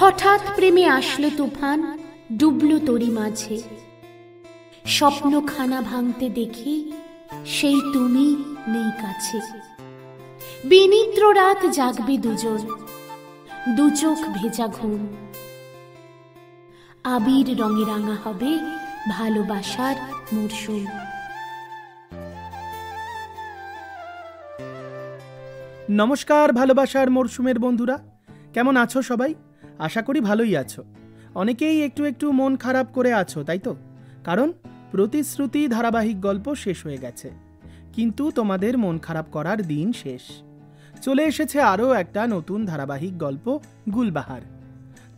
হঠাৎ প্রেমে আসলো তুফান, ডুবলো তরি মাঝে। স্বপ্নখানা ভাঙতে দেখি সেই তুমি নেই কাছে। বিনিদ্র রাত জাগবে দুজন, দু চোখ ভেজা ঘুম। আবির রঙে রাঙা হবে ভালোবাসার মরশুম। নমস্কার ভালোবাসার মরশুমের বন্ধুরা, কেমন আছো সবাই? আশা করি ভালোই আছো। অনেকেই একটু একটু মন খারাপ করে আছো, তাই তো? কারণ প্রতিশ্রুতি ধারাবাহিক গল্প শেষ হয়ে গেছে, কিন্তু তোমাদের মন খারাপ করার দিন শেষ। চলে এসেছে আরও একটা নতুন ধারাবাহিক গল্প, গুলবাহার।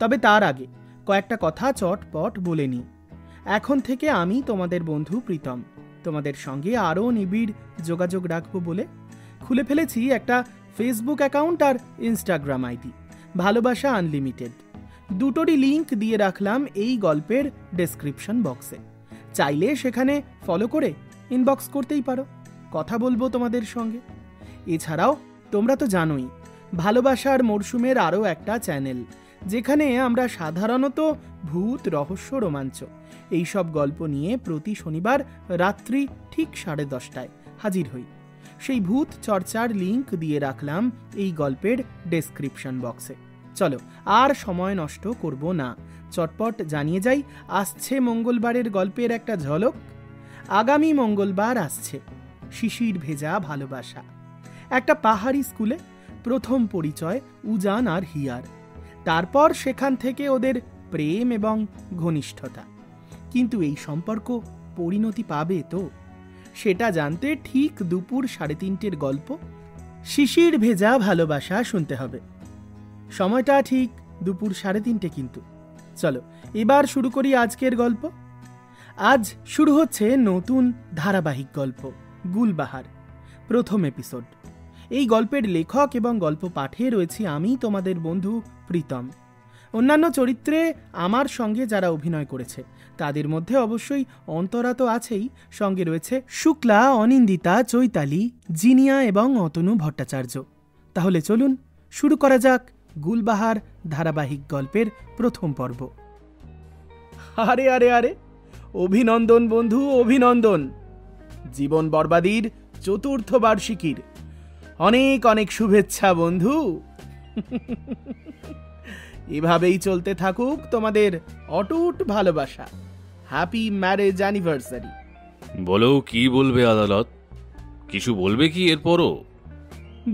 তবে তার আগে কয়েকটা কথা চটপট বলে নিই। এখন থেকে আমি তোমাদের বন্ধু প্রীতম তোমাদের সঙ্গে আরও নিবিড় যোগাযোগ রাখবো বলে খুলে ফেলেছি একটা ফেসবুক অ্যাকাউন্ট আর ইনস্টাগ্রাম আইডি, ভালোবাসা আনলিমিটেড। দুটোরই লিংক দিয়ে রাখলাম এই গল্পের ডেসক্রিপশন বক্সে। চাইলে সেখানে ফলো করে ইনবক্স করতেই পারো, কথা বলবো তোমাদের সঙ্গে। এছাড়াও তোমরা তো জানোই ভালোবাসার মরশুমের আরও একটা চ্যানেল, যেখানে আমরা সাধারণত ভূত, রহস্য, রোমাঞ্চ এইসব গল্প নিয়ে প্রতি শনিবার রাত্রি ঠিক 10:30টায় হাজির হই। সেই ভূত চর্চার লিংক দিয়ে রাখলাম এই গল্পের ডেসক্রিপশন বক্সে। চলো আর সময় নষ্ট করব না, চটপট জানিয়ে যাই আসছে মঙ্গলবারের গল্পের একটা ঝলক। আগামী মঙ্গলবার আসছে শিশির ভেজা ভালোবাসা। একটা পাহাড়ি স্কুলে প্রথম পরিচয় উজান আর হিয়ার। তারপর সেখান থেকে ওদের প্রেম এবং ঘনিষ্ঠতা। কিন্তু এই সম্পর্ক পরিণতি পাবে তো? সেটা জানতে ঠিক দুপুর 3:30টার গল্প শিশির ভেজা ভালোবাসা শুনতে হবে। সময়টা ঠিক দুপুর 3:30 কিন্তু। চলো এবার শুরু করি আজকের গল্প। আজ শুরু হচ্ছে নতুন ধারাবাহিক গল্প, গুলবাহার, প্রথম এপিসোড। এই গল্পের লেখক এবং গল্প পাঠে রয়েছি আমি, তোমাদের বন্ধু প্রীতম। অন্যান্য চরিত্রে আমার সঙ্গে যারা অভিনয় করেছে তাদের মধ্যে অবশ্যই অন্তরা তো আছেই, সঙ্গে রয়েছে শুক্লা, অনিন্দিতা, চৈতালি, জিনিয়া এবং অতনু ভট্টাচার্য। তাহলে চলুন শুরু করা যাক গুলবাহার ধারাবাহিক গল্পের প্রথম পর্ব। আরে আরে আরে, অভিনন্দন বন্ধু, অভিনন্দন। জীবন বরবাদীর 4র্থ বার্ষিকীর অনেক অনেক শুভেচ্ছা বন্ধু। এভাবেই চলতে থাকুক তোমাদের অটুট ভালোবাসা। Happy marriage anniversary. বলো, কি বলবে আদালত? কিছু বলবে কি এরপরও?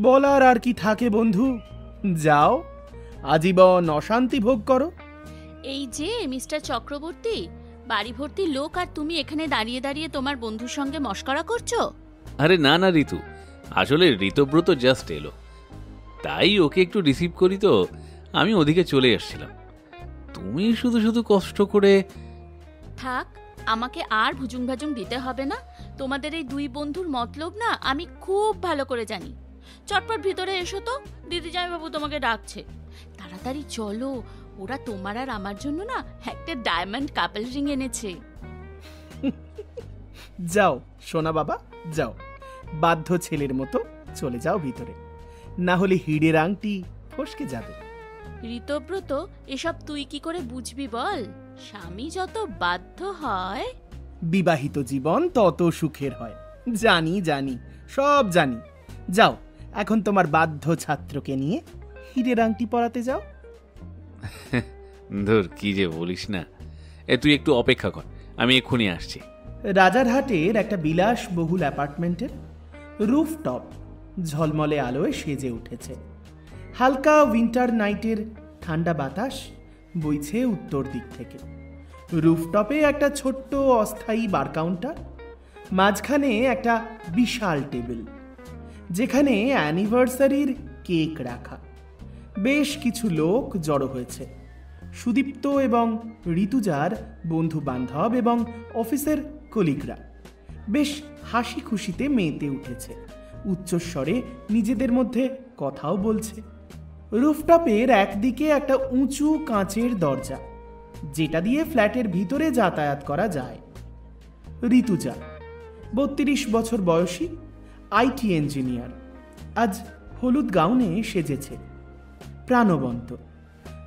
বলার আর কি থাকে বন্ধু, যাও আজীবন অশান্তি ভোগ করো। এই যে মিস্টার চক্রবর্তী, বাড়ি ভর্তি লোক আর তুমি এখানে দাঁড়িয়ে দাঁড়িয়ে তোমার বন্ধুর সঙ্গে মশকরা করছো? আরে না না ঋতু, আসলে ঋতব্রত জাস্ট এলো, তাই ওকে একটু রিসিভ করি, তো আমি ওদিকে চলে আসছিলাম। তুমি শুধু শুধু কষ্ট করে থাক, আমাকে আর ভুজুং ভাজুং দিতে হবে না। তোমাদের এই দুই বন্ধুর মতলব না আমি খুব ভালো করে জানি। চটপট ভিতরে এসো তো, দিদি জামাইবাবু তোমাকে ডাকছে। তাড়াতাড়ি চলো, ওরা তোমার আর আমার জন্য না একটা ডায়মন্ড কাপল রিং এনেছে। যাও সোনা বাবা, যাও, বাধ্য ছেলের মতো চলে যাও ভিতরে, না হলে হিড়ের আংটি ফসকে যাবে। ঋতব্রত, এসব তুই কি করে বুঝবি বল? স্বামী যত বাধ্য হয় বিবাহিত জীবন তত সুখের হয়। জানি জানি, সব জানি। যাও এখন তোমার বাধ্য ছাত্রকে নিয়ে হিরের আংটি পরাতে যাও। ধর, কি যে বলিস না। তুই একটু অপেক্ষা কর, আমি এক্ষুনি আসছি। রাজারহাটের একটা বিলাসবহুল অ্যাপার্টমেন্টের রুফটপ ঝলমলে আলোয় সেজে উঠেছে। হালকা উইন্টার নাইটের ঠান্ডা বাতাস বইছে উত্তর দিক থেকে। রুফটপে একটা ছোট্ট অস্থায়ী বার কাউন্টার, মাঝখানে একটা বিশাল টেবিল, যেখানে অ্যানিভার্সারির কেক রাখা। বেশ কিছু লোক জড়ো হয়েছে। সুদীপ্ত এবং ঋতুজার বন্ধু বান্ধব এবং অফিসের কলিগরা বেশ হাসি খুশিতে মেতে উঠেছে। উচ্চস্বরে নিজেদের মধ্যে কথাও বলছে। রুফটপের একদিকে একটা উঁচু কাঁচের দরজা, যেটা দিয়ে ফ্ল্যাটের ভিতরে যাতায়াত করা যায়। ঋতুজা 32 বছর বয়সী, আইটি ইঞ্জিনিয়ার, আজ হলুদ গাউনে সেজেছে। প্রাণবন্ত,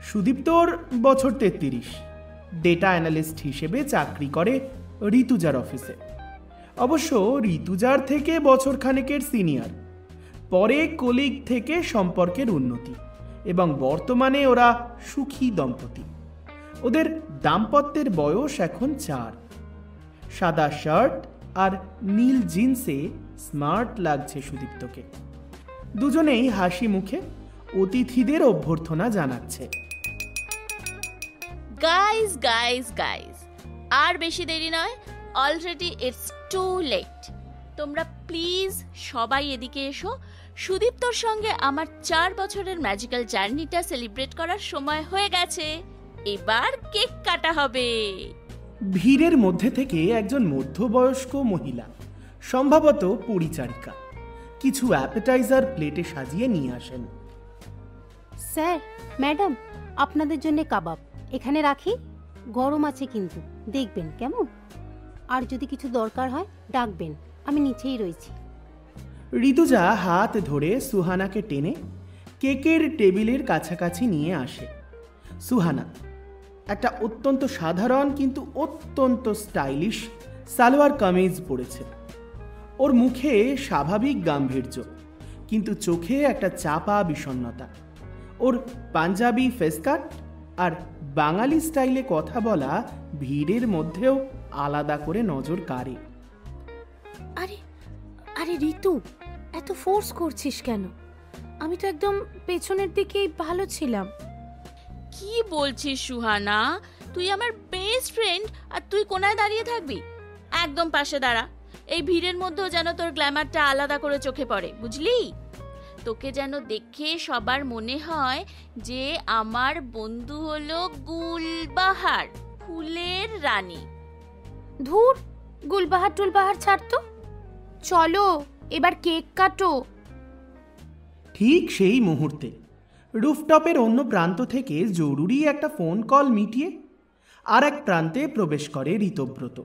সুদীপ্তর বছর 33, ডেটা অ্যানালিস্ট হিসেবে চাকরি করে ঋতুজার অফিসে। অবশ্য ঋতুজার থেকে বছরখানেকের সিনিয়র, পরে কলিগ থেকে সম্পর্কের উন্নতি, এবং বর্তমানে ওরা সুখী দম্পতি। ওদের দাম্পত্যের বয়স এখন 4। সাদা শার্ট আর নীল জিন্সে স্মার্ট লাগছে সুদীপ্তকে। দুজনেই হাসি মুখে অতিথিদের অভ্যর্থনা জানাচ্ছে। গাইজ গাইজ গাইজ, আর বেশি দেরি নয়, অলরেডি ইটস টু লেট। তোমরা প্লিজ সবাই এদিকে এসো। সুদীপ্তর সঙ্গে আমার 4 বছরের ম্যাজিক্যাল জার্নিটা সেলিব্রেট করার সময় হয়ে গেছে। এবার কেক কাটা হবে। ভিড়ের মধ্যে থেকে একজন মধ্যবয়স্ক মহিলা, সম্ভবত পরিচারিকা, কিছু অ্যাপেটাইজার প্লেটে সাজিয়ে নিয়ে আসেন। স্যার, ম্যাডাম, আপনাদের জন্য কাবাব এখানে রাখি। গরম আছে কিন্তু, দেখবেন কেমন। আর যদি কিছু দরকার হয় ডাকবেন, আমি নিচেই রয়েছি। ঋতুজা হাত ধরে সুহানাকে টেনে কেকের টেবিলের কাছাকাছি নিয়ে আসে। সুহানা একটা অত্যন্ত সাধারণ কিন্তু অত্যন্ত স্টাইলিশ সালোয়ার কামিজ পরেছে। ওর মুখে স্বাভাবিক গাম্ভীর্য, কিন্তু চোখে একটা চাপা বিষণ্ণতা। ওর পাঞ্জাবি ফেসকাট আর বাঙালি স্টাইলে কথা বলা ভিড়ের মধ্যেও আলাদা করে নজর কাড়ে। আরে আরে ঋতু, এত ফোর্স করছিস কেন? আমি তো একদম পেছনের দিকেই ভালো ছিলাম। কি বলছিস সুহানা? তুই আমার বেস্ট ফ্রেন্ড আর তুই কোনায় দাঁড়িয়ে থাকবি? একদম পাশে দাঁড়া। এই ভিড়ের মধ্যেও যেন তোর গ্ল্যামারটা আলাদা করে চোখে পড়ে, বুঝলি? তোকে যেন দেখে সবার মনে হয় যে আমার বন্ধু হলো গুলবাহার, ফুলের রানী। ধুর, গুলবাহার টুলবাহার ছাড় তো। চলো এবার কেক কাটো। ঠিক সেই মুহূর্তে রুফটপের অন্য প্রান্ত থেকে জরুরি একটা ফোন কল মিটিয়ে আর এক প্রান্তে প্রবেশ করে ঋতব্রত।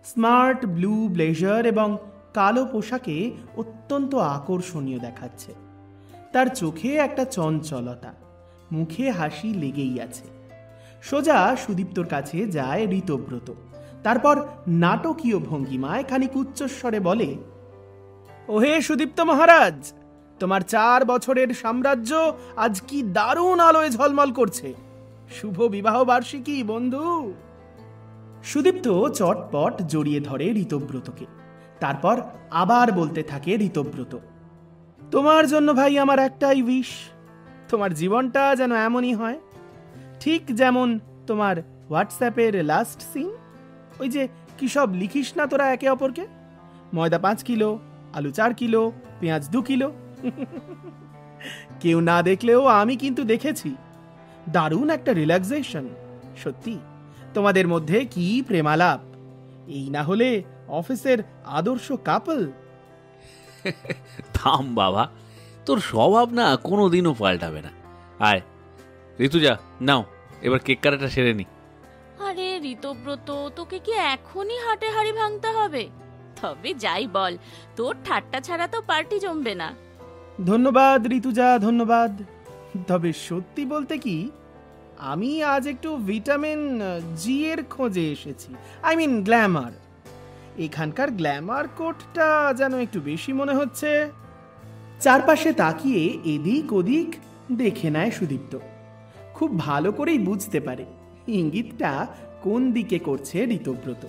স্মার্ট ব্লু ব্লেজার এবং কালো পোশাকে অত্যন্ত আকর্ষণীয় দেখাচ্ছে। তার চোখে একটা চঞ্চলতা, মুখে হাসি লেগেই আছে। সোজা সুদীপ্তর কাছে যায় ঋতব্রত। তারপর নাটকীয় ভঙ্গিমায় খানিক উচ্চস্বরে বলে, ওহে সুদীপ্ত মহারাজ, তোমার 4 বছরের সাম্রাজ্য আজ কি দারুণ আলোয় ঝলমল করছে। শুভ বিবাহ বার্ষিকী বন্ধু। সুদীপ্ত চটপট জড়িয়ে ধরে ঋতব্রতকে। তারপর আবার বলতে থাকে ঋতব্রত, তোমার জন্য ভাই আমার একটাই উইশ, তোমার জীবনটা যেন এমনই হয়, ঠিক যেমন তোমার হোয়াটসঅ্যাপের লাস্ট সিন। ওই যে কি সব লিখিস না তোরা একে অপরকে, ময়দা 5 কিলো, আলু 4 কিলো, পেঁয়াজ 2 কিলো। কেউ না দেখলেও আমি কিন্তু দেখেছি। দারুণ একটা রিল্যাক্সেশন। সত্যি তোমাদের মধ্যে কি প্রেমালাপ! এই না হলে অফিসের আদর্শ কাপল। থাম বাবা, তোর স্বভাব না কোনোদিনও পাল্টাবে না। আয় ঋতুজা, নাও এবার কেক কাটাটা সেরে নি। আরে ঋতব্রত, তোকে কি এখনই হাটে হাড়ি ভাঙতে হবে? তবে যাই বল, তোর ঠাট্টা ছাড়া তো পার্টি জমবে না। ধন্যবাদ ঋতুজা, ধন্যবাদ। তবে সত্যি বলতে কি, আমি আজ একটু ভিটামিন জি এর খোঁজে এসেছি। I mean glamour. এখানকার গ্ল্যামার কোটটা যেন একটু বেশি মনে হচ্ছে। চারপাশে তাকিয়ে এদিক ওদিক দেখে নেয় সুদীপ্ত। খুব ভালো করেই বুঝতে পারে ইঙ্গিতটা কোন দিকে করছে ঋতব্রত।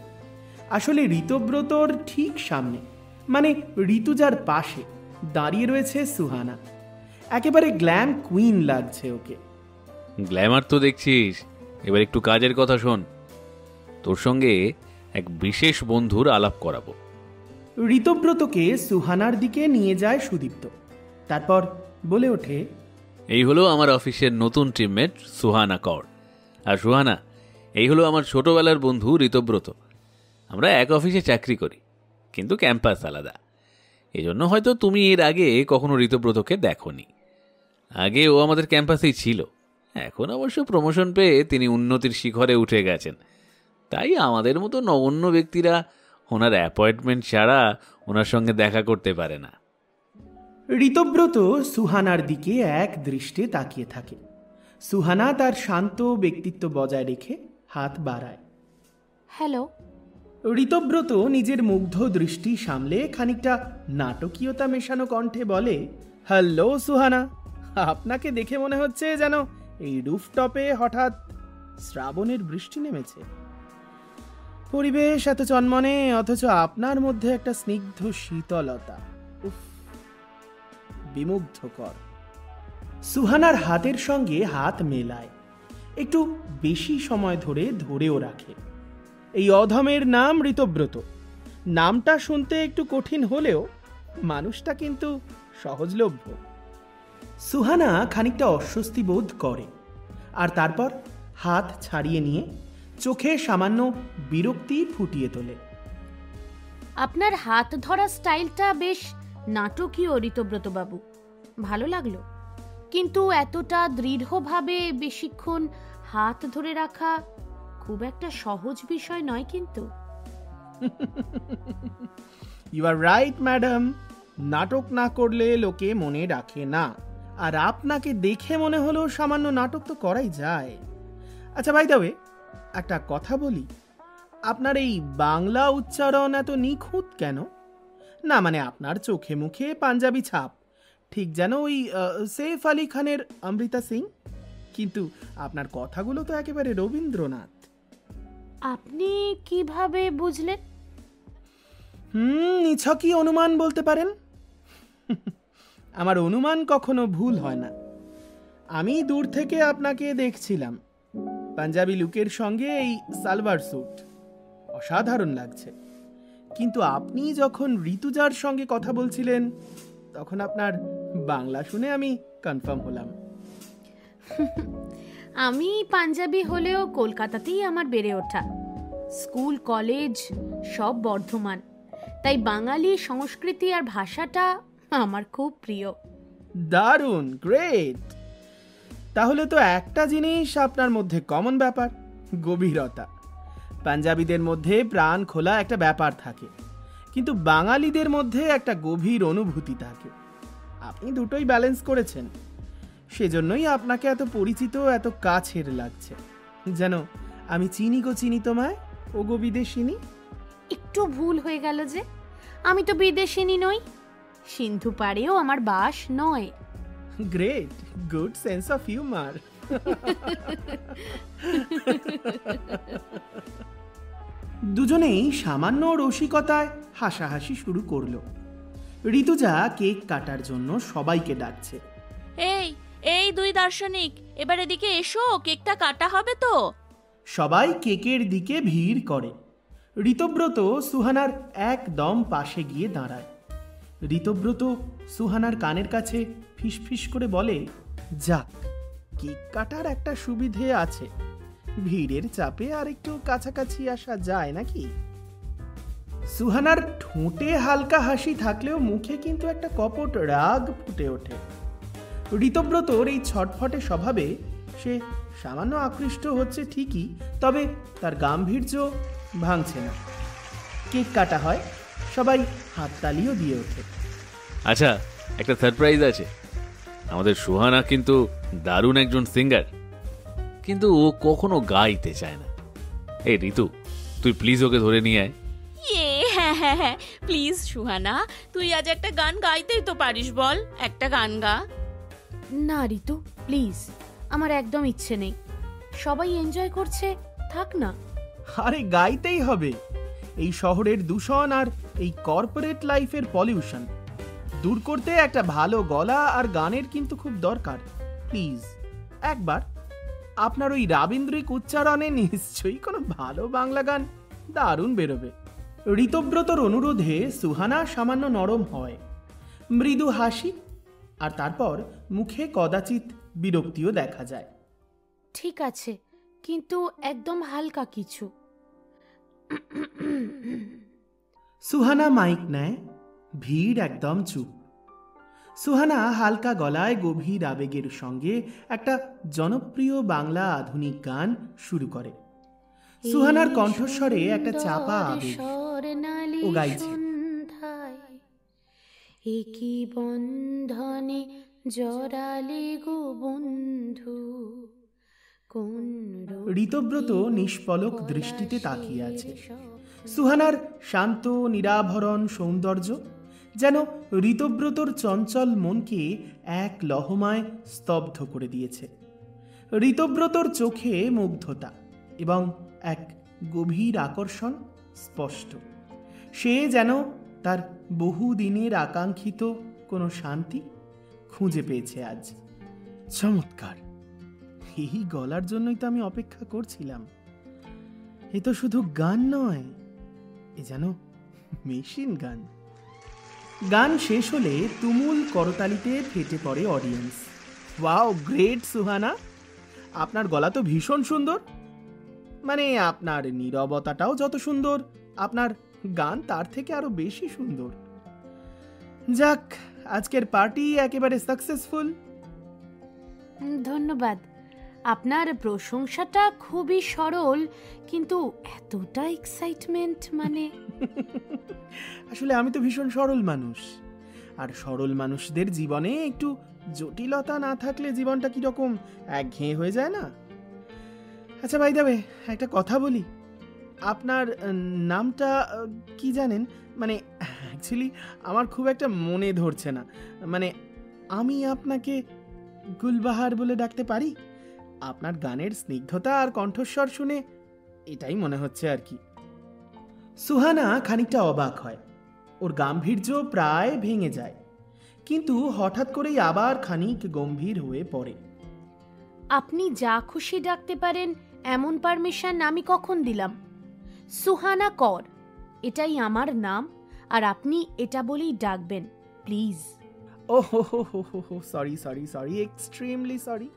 আসলে ঋতব্রতর ঠিক সামনে, মানে ঋতুজার পাশে দাঁড়িয়ে রয়েছে সুহানা। একেবারে গ্ল্যাম কুইন লাগছে ওকে। গ্ল্যামার তো দেখছিস, এবার একটু কাজের কথা শোন। তোর সঙ্গে এক বিশেষ বন্ধুর আলাপ করাবো। ঋতব্রতকে সুহানার দিকে নিয়ে যায় সুদীপ্ত। তারপর বলে ওঠে, এই হলো আমার অফিসের নতুন টিমমেট সুহানা কর। আর সুহানা, এই হলো আমার ছোটবেলার বন্ধু ঋতব্রত। আমরা এক অফিসে চাকরি করি, কিন্তু ক্যাম্পাস আলাদা। এজন্য হয়তো তুমি এর আগে কখনো ঋতব্রতকে দেখোনি। আগে ও আমাদের ক্যাম্পাসেই ছিল, এখন অবশ্য প্রমোশন পেয়ে তিনি উন্নতির শিখরে উঠে গেছেন। তাই আমাদের মতো নগণ্য ব্যক্তিরা ওনার অ্যাপয়েন্টমেন্ট ছাড়া ওনার সঙ্গে দেখা করতে পারে না। ঋতব্রত সুহানার দিকে এক দৃষ্টে তাকিয়ে থাকে। সুহানা তার শান্ত ব্যক্তিত্ব বজায় রেখে হাত বাড়ায়। হ্যালো। ঋতব্রত নিজের মুগ্ধ দৃষ্টি সামলে খানিকটা নাটকীয়তা মেশানো কণ্ঠে বলে, হ্যালো সুহানা, আপনাকে দেখে মনে হচ্ছে যেন এই রুফটপে হঠাৎ শ্রাবণের বৃষ্টি নেমেছে। পরিবেশ এত চনমনে, অথচ আপনার মধ্যে একটা স্নিগ্ধ শীতলতা, উফ, বিমুগ্ধকর। সুহানার হাতের সঙ্গে হাত মেলায়, একটু বেশি সময় ধরেও রাখে। এই অধমের নাম ঋতব্রত। নামটা শুনতে একটু কঠিন হলেও মানুষটা কিন্তু সহজলভ্য। সুহানা খানিকটা অস্বস্তি বোধ করে, আর তারপর হাত ছাড়িয়ে নিয়ে চোখে সামান্য বিরক্তি ফুটিয়ে তোলে। আপনার হাত ধরা স্টাইলটা বেশ নাটকীয় ঋতব্রত বাবু, ভালো লাগলো। কিন্তু এতটা দৃঢ়ভাবে বেশিক্ষণ হাত ধরে রাখা খুব একটা সহজ বিষয় নয় কিন্তু। ইউ আর রাইট ম্যাডাম, নাটক না করলে লোকে মনে রাখে না, আর আপনাকে দেখে মনে হলো সামান্য নাটক তো করাই যায়। আচ্ছা বাই দ্য ওয়ে, একটা কথা বলি, আপনার এই বাংলা উচ্চারণ এত নিখুঁত কেন? না মানে আপনার চোখে মুখে পাঞ্জাবি ছাপ, ঠিক যেন ওই সৈফ আলী খানের অমৃতা সিং, কিন্তু আপনার কথাগুলো তো একেবারে রবীন্দ্রনাথ। আপনি কিভাবে বুঝলেন? নিছকই অনুমান বলতে পারেন। আমার অনুমান কখনো ভুল হয় না। আমি দূর থেকে আপনাকে দেখছিলাম, পাঞ্জাবি লুকের সঙ্গে এই সালভার স্যুট অসাধারণ লাগছে, কিন্তু আপনি যখন ঋতুজার সঙ্গে কথা বলছিলেন তখন আপনার বাংলা শুনে আমি কনফার্ম হলাম। আমি পাঞ্জাবি হলেও কলকাতাতেই আমার বেড়ে ওঠা, স্কুল কলেজ সব বর্ধমান, তাই বাঙালি সংস্কৃতি আর ভাষাটা আমার খুব প্রিয়। দারুণ, গ্রেট। তাহলে তো একটা জিনিস আপনার মধ্যে কমন ব্যাপার, গভীরতা। পাঞ্জাবিদের মধ্যে প্রাণ খোলা একটা ব্যাপার থাকে, কিন্তু বাঙালিদের মধ্যে একটা গভীর অনুভূতি থাকে। আপনি দুটোই ব্যালেন্স করেছেন, সেজন্যই আপনাকে এত পরিচিত, এত কাছের লাগছে, যেন আমি চিনি গো চিনি তোমায়, ও গো বিদেশিনী। একটু ভুল হয়ে গেল যে, আমি তো বিদেশিনী নই, সিন্ধু পাড়েও আমার বাস নয়। Great, good sense of humour. দুজনেই সামান্য রসিকতায় হাসাহাসি শুরু করলো। ঋতুজা কেক কাটার জন্য সবাইকে ডাকছে। এই এই দুই দার্শনিক, এবার এদিকে এসো, কেকটা কাটা হবে তো। সবাই কেকের দিকে ভিড় করে। ঋতব্রত সুহানার একদম পাশে গিয়ে দাঁড়ায়। ঋতব্রত সুহানার কানের কাছে ফিসফিস করে বলে, যাক, কেক কাটার একটা সুবিধে আছে, ভিড়ের চাপে আর একটু কাছাকাছি আসা যায় নাকি? সুহানার ঠোঁটে হালকা হাসি থাকলেও মুখে কিন্তু একটা কপট রাগ ফুটে ওঠে। ঋতব্রতর এই ছটফটে স্বভাবে সে সামান্য আকৃষ্ট হচ্ছে ঠিকই, তবে তার গাম্ভীর্য ভাঙছে না। কেক কাটা হয়, সবাই হাততালিও দিয়ে ওঠে। আচ্ছা, একটা সারপ্রাইজ আছে। আমাদের সুহানা কিন্তু দারুণ একজন সিঙ্গার, কিন্তু ও কখনো গাইতে চায় না। এই ঋতু, তুই প্লিজ ওকে ধরে নিয়ে আয়। হ্যাঁ হ্যাঁ হ্যাঁ, প্লিজ সুহানা, তুই আজ একটা গান গাইতেই তো পারিস, বল একটা গান গা। না ঋতু, প্লিজ, আমার একদম ইচ্ছে নেই। সবাই এনজয় করছে, থাক না। আরে গাইতেই হবে। এই শহরের দূষণ আর এই কর্পোরেট লাইফের পলিউশন দূর করতে একটা ভালো গলা আর গানের কিন্তু খুব দরকার। প্লিজ একবার আপনার ওই রাবীন্দ্রিক উচ্চারণে নিশ্চয়ই কোনো ভালো বাংলা গান দারুণ বেরোবে। ঋতব্রতর অনুরোধে সুহানা সামান্য নরম হয়, মৃদু হাসি, আর তারপর মুখে কদাচিৎ বিরক্তিও দেখা যায়। ঠিক আছে, কিন্তু একদম হালকা কিছু। সুহানা মাইক নেয়, ভিড় একদম চুপ। সুহানা হালকা গলায় গভীর আবেগের সঙ্গে একটা জনপ্রিয় বাংলা আধুনিক গান শুরু করে। সুহানার কণ্ঠস্বরে একটা চাপা আবেগ। ও গাইছে, একই বন্ধনে জড়ালে গো বন্ধু কোন ঋতব্রত নিষ্পলক দৃষ্টিতে তাকিয়ে আছে। সুহানার শান্ত নিরাভরণ সৌন্দর্য যেন ঋতব্রতর চঞ্চল মনকে এক লহমায় স্তব্ধ করে দিয়েছে। ঋতব্রতর চোখে মুগ্ধতা এবং এক গভীর আকর্ষণ স্পষ্ট। সে যেন তার বহুদিনের আকাঙ্ক্ষিত কোনো শান্তি খুঁজে পেয়েছে আজ। চমৎকার! এই গলার জন্যই তো আমি অপেক্ষা করছিলাম। এ তো শুধু গান নয়, এ যেন মেশিন গান। গান শেষ হলে তুমুল করতালিতে ফেটে পড়ে অডিয়েন্স। ওয়াও, গ্রেট সুহানা, আপনার গলা তো ভীষণ সুন্দর। মানে আপনার নীরবতাটাও যত সুন্দর, আপনার গান তার থেকে আরো বেশি সুন্দর। যাক, আজকের পার্টি একেবারে সাকসেসফুল। ধন্যবাদ। আপনার প্রশংসাটা খুবই সরল, কিন্তু এতটা এক্সাইটমেন্ট মানে আসলে আমি তো ভীষণ সরল মানুষ, আর সরল মানুষদের জীবনে একটু জটিলতা না থাকলে জীবনটা কিরকম একঘেয়ে হয়ে যায় না? আচ্ছা ভাই দেবে, একটা কথা বলি, আপনার নামটা কি জানেন? মানে অ্যাকচুয়ালি আমার খুব একটা মনে ধরছে না। মানে আমি আপনাকে গুলবাহার বলে ডাকতে পারি? আপনার গানের স্নিগ্ধতা আর কণ্ঠস্বর শুনে এটাই মনে হচ্ছে আর কি। সুহানা খানিকটা অবাক হয়, ওর গাম্ভীর্য প্রায় ভেঙে যায়, কিন্তু হঠাৎ করেই আবার খানিক গম্ভীর হয়ে পড়ে। আপনি যা খুশি ডাকতে পারেন এমন পারমিশন আমি কখন দিলাম? সুহানা কর, এটাই আমার নাম, আর আপনি এটা বলেই ডাকবেন প্লিজ। ও হো হো হো হো হো, sorry sorry sorry, extremely sorry.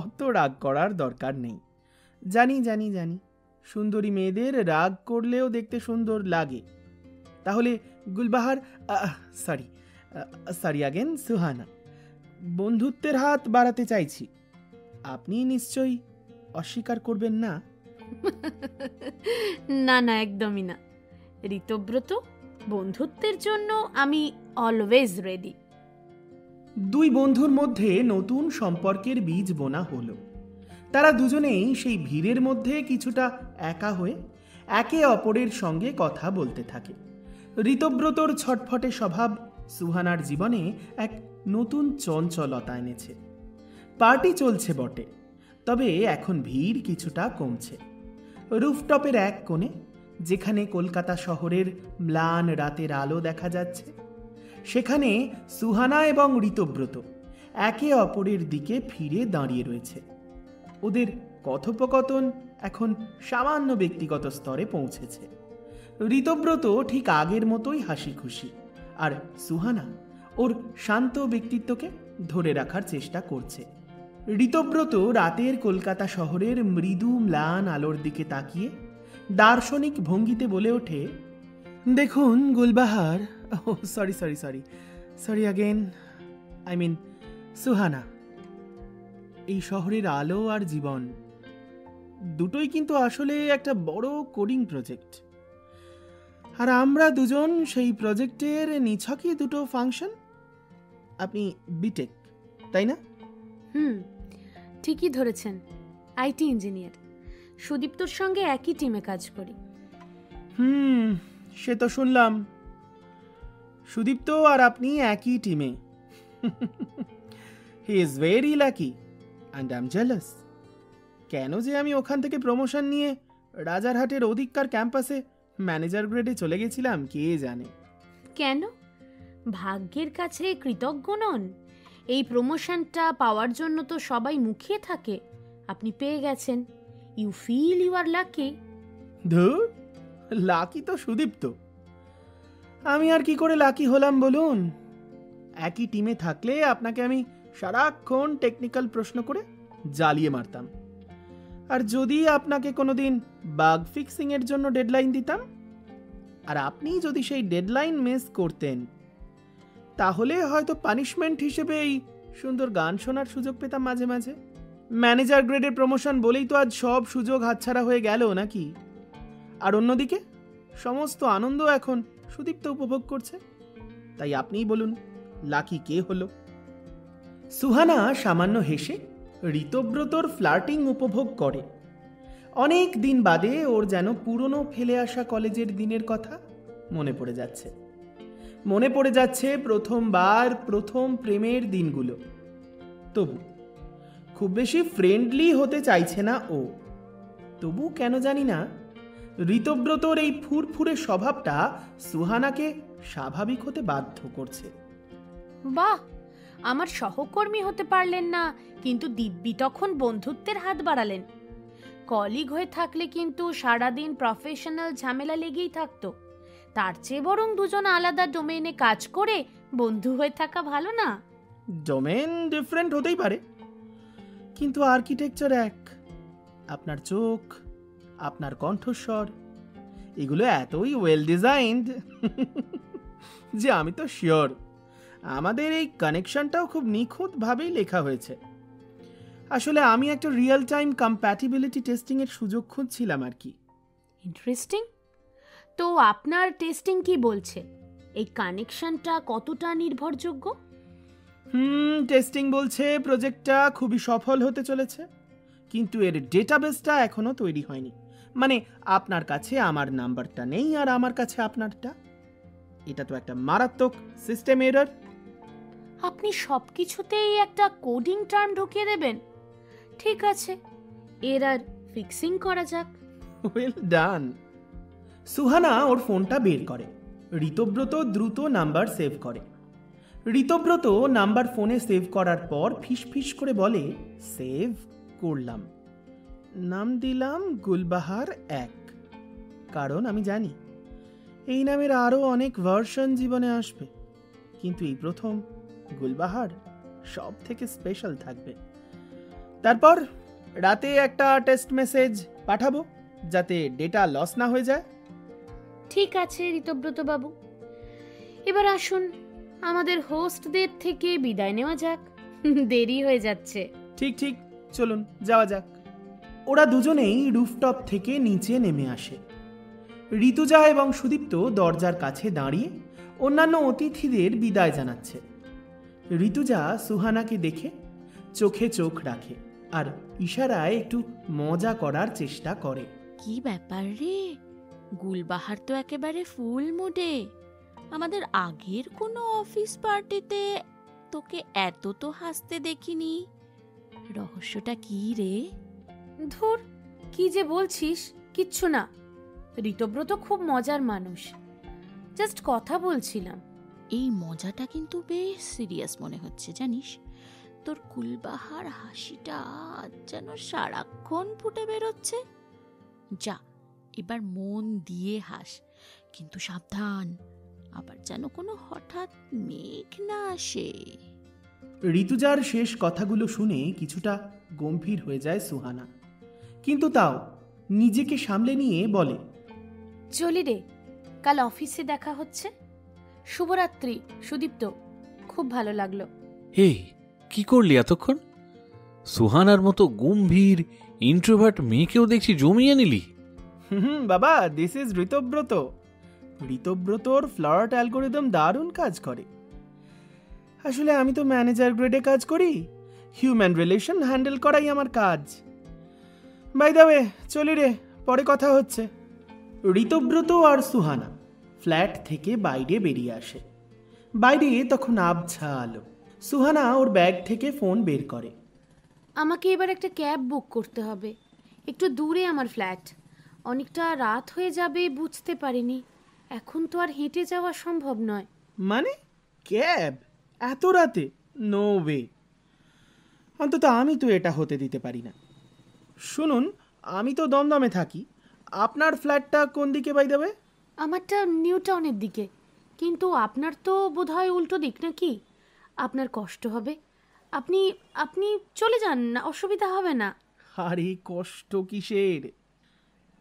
অত রাগ করার দরকার নেই। জানি জানি জানি, সুন্দরী মেয়েদের রাগ করলেও দেখতে সুন্দর লাগে। তাহলে Gulbahar, sorry sorry again, Suhana. বন্ধুত্বের হাত বাড়াতে চাইছি, আপনি নিশ্চয়ই অস্বীকার করবেন না? না না, একদমই না। ঋতব্রত, বন্ধুত্বের জন্য আমি অলওয়েজ রেডি। দুই বন্ধুর মধ্যে নতুন সম্পর্কের বীজ বোনা হলো। তারা দুজনেই সেই ভিড়ের মধ্যে কিছুটা একা হয়ে একে অপরের সঙ্গে কথা বলতে থাকে। ঋতব্রতর ছটফটে স্বভাব সুহানার জীবনে এক নতুন চঞ্চলতা এনেছে। পার্টি চলছে বটে, তবে এখন ভিড় কিছুটা কমছে। রুফটপের এক কোণে, যেখানে কলকাতা শহরের ম্লান রাতের আলো দেখা যাচ্ছে, সেখানে সুহানা এবং ঋতব্রত একে অপরের দিকে ফিরে দাঁড়িয়ে রয়েছে। ওদের কথোপকথন এখন সামান্য ব্যক্তিগত স্তরে পৌঁছেছে। ঋতব্রত ঠিক আগের মতোই হাসি খুশি, আর সুহানা ওর শান্ত ব্যক্তিত্বকে ধরে রাখার চেষ্টা করছে। ঋতব্রত রাতের কলকাতা শহরের মৃদু ম্লান আলোর দিকে তাকিয়ে দার্শনিক ভঙ্গিতে বলে ওঠে, দেখুন Gulbahar, oh sorry sorry sorry sorry again, I mean Suhana, এই শহরের আলো আর জীবন দুটোই কিন্তু আসলে একটা বড় কোডিং প্রজেক্ট, আর আমরা দুজন সেই প্রজেক্টের নিছকই দুটো ফাংশন। আপনি বিটেক, তাই না? ঠিকই ধরেছেন, আইটি ইঞ্জিনিয়ার। সুদীপ্তর সঙ্গে একই টিমে কাজ করি। সে তো শুনলাম। সুদীপ্ত আর আপনি একই টিমে। He is very lucky and I am jealous. কেন যে আমি ওখান থেকে প্রমোশন নিয়ে রাজারহাটের অধিকার ক্যাম্পাসে ম্যানেজার গ্রেডে চলে গেছিলাম কে জানে। কেন? ভাগ্যের কাছে কৃতজ্ঞ নন? এই প্রমোশনটা পাওয়ার জন্য তো সবাই মুখিয়ে থাকে, আপনি পেয়ে গেছেন। You feel you are lucky. ধুর, লাকি তো সুদীপ্ত, আমি আর কি করে লাকি হলাম বলুন? একই টিমে থাকলে আপনাকে আমি সারাক্ষণ টেকনিক্যাল প্রশ্ন করে জ্বালিয়ে মারতাম, আর যদি আপনাকে কোনোদিন বাগ ফিক্সিং এর জন্য ডেডলাইন দিতাম, আর আপনি যদি সেই ডেডলাইন মিস করতেন, তাহলে হয়তো পানিশমেন্ট হিসেবে এই সুন্দর গান শোনার সুযোগ পেতাম মাঝে মাঝে। ম্যানেজার গ্রেডের প্রমোশন বলেই তো আজ সব সুযোগ হাতছাড়া হয়ে গেল নাকি? আর অন্যদিকে সমস্ত আনন্দ এখন সুদীপ্ত উপভোগ করছে। তাই আপনিই বলুন, লাকি কে হলো? সুহানা সামান্য হেসে ঋতব্রতর ফ্লার্টিং উপভোগ করে। অনেক দিন বাদে ওর যেন পুরনো ফেলে আসা কলেজের দিনের কথা মনে পড়ে যাচ্ছে। মনে পড়ে যাচ্ছে প্রথমবার প্রথম প্রেমের দিনগুলো। তবু খুব বেশি ফ্রেন্ডলি হতে চাইছে না ও। তবু কেন জানি না ঋতব্রতর এই ফুরফুরে স্বভাবটা সুহানাকে স্বাভাবিক হতে বাধ্য করছে। বাহ, আমার সহকর্মী হতে পারলেন না, কিন্তু দিব্যি তখন বন্ধুত্বের হাত বাড়ালেন। কলিগ হয়ে থাকলে কিন্তু সারাদিন প্রফেশনাল ঝামেলা লেগেই থাকতো। তার চেয়ে বরং দুজন আলাদা ডোমেইনে কাজ করে বন্ধু হয়ে থাকা ভালো না? ডোমেন ডিফারেন্ট হতেই পারে, কিন্তু আর্কিটেকচার এক। আপনার চোখ, আপনার কণ্ঠস্বর, এগুলো এতই ওয়েল ডিজাইনড যে আমি তো শিওর আমাদের এই কানেকশনটাও খুব নিখুঁতভাবেই লেখা হয়েছে। আসলে আমি একটা রিয়েল টাইম কম্প্যাটিবিলিটি টেস্টিং এর সুযোগ খুঁজছিলাম আর কি। ইন্টারেস্টিং। তো আপনার টেস্টিং কি বলছে? এই কানেকশনটা কতটা নির্ভরযোগ্য? টেস্টিং বলছে প্রজেক্টটা খুবই সফল হতে চলেছে, কিন্তু এর ডেটাবেসটা এখনো তৈরি হয়নি। মানে আপনার কাছে আমার নাম্বারটা নেই আর আমার কাছে আপনারটা। এটা তো একটা মারাত্মক সিস্টেম এরর। আপনি সবকিছুতেই একটা কোডিং টার্ম ঢুকিয়ে দেবেন? ঠিক আছে, এরর ফিক্সিং করা যাক। Well done. সুহানা ওর ফোনটা বের করে। ঋতব্রত দ্রুত নাম্বার সেভ করে। ঋতব্রত নাম্বার ফোনে সেভ করার পর ফিসফিস করে বলে, সেভ করলাম। নাম দিলাম গুলবাহার 1, কারণ আমি জানি এই নামের আরো অনেক ভার্সন জীবনে আসবে, কিন্তু এই প্রথম গুলবাহার সব থেকে স্পেশাল থাকবে। তারপর রাতে একটা টেস্ট মেসেজ পাঠাবো যাতে ডেটা লস না হয়ে যায়। ঠিক আছে ঋতব্রত বাবু, এবার আসুন আমাদের হোস্টদের থেকে বিদায় নেওয়া যাক, দেরি হয়ে যাচ্ছে। ঠিক ঠিক, চলুন যাওয়া যাক। ওরা দুজনেই রুফটপ থেকে নিচে নেমে আসে। ঋতুজা এবং সুদীপ্ত দরজার কাছে দাঁড়িয়ে অন্যান্য অতিথিদের বিদায় জানাচ্ছে। ঋতুজা সুহানাকে দেখে চোখে চোখ রাখে আর ইশারায় একটু মজা করার চেষ্টা করে। কি ব্যাপার রে, গুলবাহার তো একেবারে ফুল মুডে। আমাদের আগের কোনো অফিস পার্টিতে তোকে এত তো হাসতে দেখিনি। রহস্যটা কি রে? ধুর, কি যে বলছিস, কিচ্ছু না। ঋতব্রত খুব মজার মানুষ, জাস্ট কথা বলছিলাম। এই মজাটা কিন্তু বেশ সিরিয়াস মনে হচ্ছে জানিস। তোর গুলবাহার হাসিটা আজ যেন সারাক্ষণ ফুটে বেরোচ্ছে। যা, এবার মন দিয়ে হাস, কিন্তু সাবধান, আবার যেন কোনো হঠাৎ মেঘ না আসে। ঋতুজার শেষ কথাগুলো শুনে কিছুটা গম্ভীর হয়ে যায় সুহানা, কিন্তু তাও নিজেকে সামলে নিয়ে বলে, চলি রে, কাল অফিসে দেখা হচ্ছে। শুভরাত্রি সুদীপ্ত, খুব ভালো লাগলো। এই কি করলি এতক্ষণ? সুহানার মতো গম্ভীর ইন্ট্রোভার্ট মেয়েকেও দেখছি জমিয়ে নিলি। বাবা, দিস ইজ ঋতব্রত। ঋতব্রতর ফ্লার্ট অ্যালগোরিদম দারুণ কাজ করে। আসলে আমি তো ম্যানেজার গ্রেডে কাজ করি, হিউম্যান রিলেশন হ্যান্ডেল করাই আমার কাজ। বাই দ্য ওয়ে, চলি রে, পরে কথা হচ্ছে। ঋতব্রত আর সুহানা ফ্ল্যাট থেকে বাইরে বেরিয়ে আসে। বাইরে তখন আবছা আলো। সুহানা ওর ব্যাগ থেকে ফোন বের করে। আমাকে এবার একটা ক্যাব বুক করতে হবে, একটু দূরে আমার ফ্ল্যাট। অনেকটা রাত হয়ে যাবে বুঝতে পারিনি, এখন তো আর হেঁটে যাওয়া সম্ভব নয়। মানে ক্যাব এত রাতে? নো ওয়ে, অন্তত আমি তো এটা হতে দিতে পারি না। শুনুন, আমি তো দমদমে থাকি, আপনার ফ্ল্যাটটা কোন দিকে বাই দেবে? আমারটা নিউ টাউনের দিকে, কিন্তু আপনার তো বোধহয় উল্টো দিক নাকি? আপনার কষ্ট হবে, আপনি আপনি চলে যান না, অসুবিধা হবে না। আরে কষ্ট কিসের?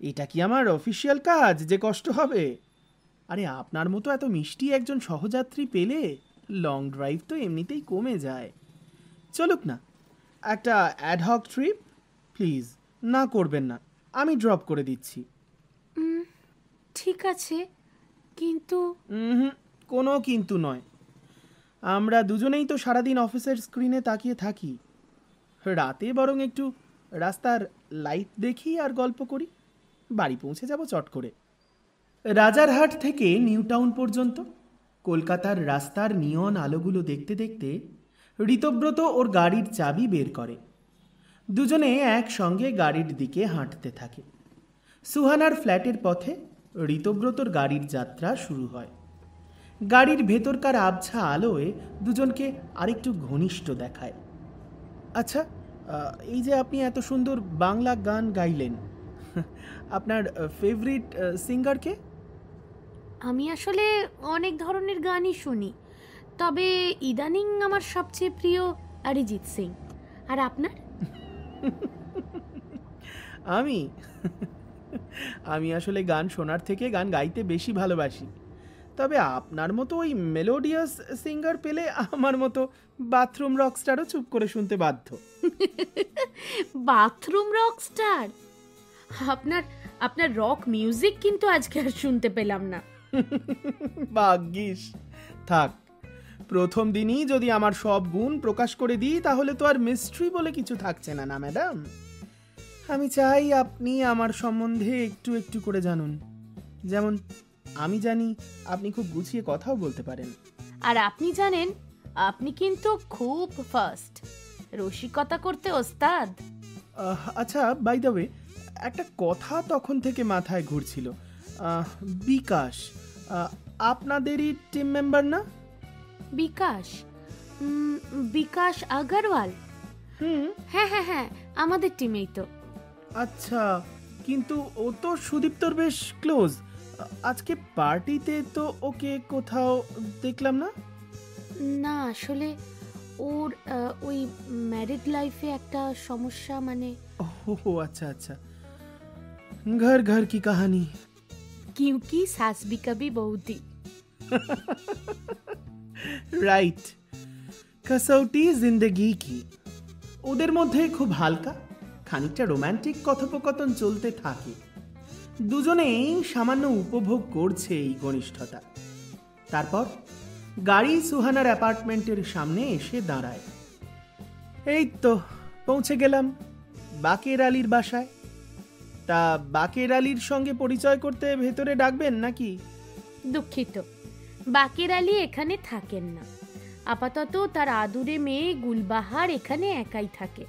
এটা কি আমার অফিসিয়াল কাজ যে কষ্ট হবে? আরে আপনার মতো এত মিষ্টি একজন সহযাত্রী পেলে লং ড্রাইভ তো এমনিতেই কমে যায়। চলুক না একটা অ্যাডহক ট্রিপ, প্লিজ। না করবেন না, আমি ড্রপ করে দিচ্ছি। ঠিক আছে, কিন্তু কোনো কিন্তু নয়। আমরা দুজনেই তো সারাদিন অফিসের স্ক্রিনে তাকিয়ে থাকি, রাতে বরং একটু রাস্তার লাইট দেখি আর গল্প করি। বাড়ি পৌঁছে যাব চট করে। রাজারহাট থেকে নিউ টাউন পর্যন্ত কলকাতার রাস্তার নিয়ন আলোগুলো দেখতে দেখতে ঋতব্রত ওর গাড়ির চাবি বের করে। দুজনে একসঙ্গে গাড়ির দিকে হাঁটতে থাকে। সুহানার ফ্ল্যাটের পথে ঋতব্রতর গাড়ির যাত্রা শুরু হয়। গাড়ির ভেতরকার আবছা আলোয় দুজনকে আরেকটু ঘনিষ্ঠ দেখায়। আচ্ছা, এই যে আপনি এত সুন্দর বাংলা গান গাইলেন, আপনার ফেভারিট সিঙ্গারকে? আমি আসলে অনেক ধরনের গানই শুনি, তবে ইদানিং আমার সবচেয়ে প্রিয় অরিজিৎ সিং। আর আপনার? আমি আসলে গান শোনার থেকে গান গাইতে বেশি ভালোবাসি। তবে আপনার মতো ওই মেলোডিয়াস সিঙ্গার পেলে আমার মতো বাথরুম রকস্টারও চুপ করে শুনতে বাধ্য। Bathroom Rockstar? আপনার রক মিউজিক কিন্তু আজকে আর শুনতে পেলাম না। ভাগ্যিস। থাক, প্রথম দিনই যদি আমার সব গুণ প্রকাশ করে দিই তাহলে তো আর মিস্ট্রি বলে কিছু থাকছে না, না ম্যাডাম? আমি চাই আপনি আমার সম্বন্ধে একটু একটু করে জানুন। যেমন আমি জানি আপনি খুব গুছিয়ে কথাও বলতে পারেন। আর আপনি জানেন আপনি কিন্তু খুব ফাস্ট, রসিকতা করতে ওস্তাদ। আচ্ছা, বাই দ্য ওয়ে, একটা কথা তখন থেকে মাথায় ঘুরছিল। বিকাশ আপনাদেরই টিম মেম্বার না? বিকাশ আগরওয়াল? হ্যাঁ, আমাদের টিমেই তো। আচ্ছা, কিন্তু ও তো সুদীপ্তর বেশ ক্লোজ। আজকে পার্টিতে তো ওকে কোথাও দেখলাম না। না, আসলে ওর ওই ম্যারিড লাইফে একটা সমস্যা, মানে। ও আচ্ছা, ঘর ঘর কি কাহানি। क्योंकि सास भी कभी बहू थी। রাইট, কসৌটি জিন্দেগি কি। ওদের মধ্যে খুব হালকা, খানিকটা রোমান্টিক কথোপকথন চলতে থাকে। দুজনেই সামান্য উপভোগ করছে এই ঘনিষ্ঠতা। তারপর গাড়ি সুহানার অ্যাপার্টমেন্টের সামনে এসে দাঁড়ায়। এই তো পৌঁছে গেলাম বাকের আলীর বাসায়। তা বাকের আলীর সঙ্গে পরিচয় করতে ভেতরে ডাকবেন নাকি? দুঃখিত, বাকের আলী এখানে থাকেন না। আপাতত তার আদুরে মেয়ে গুলবাহার এখানে একাই থাকে।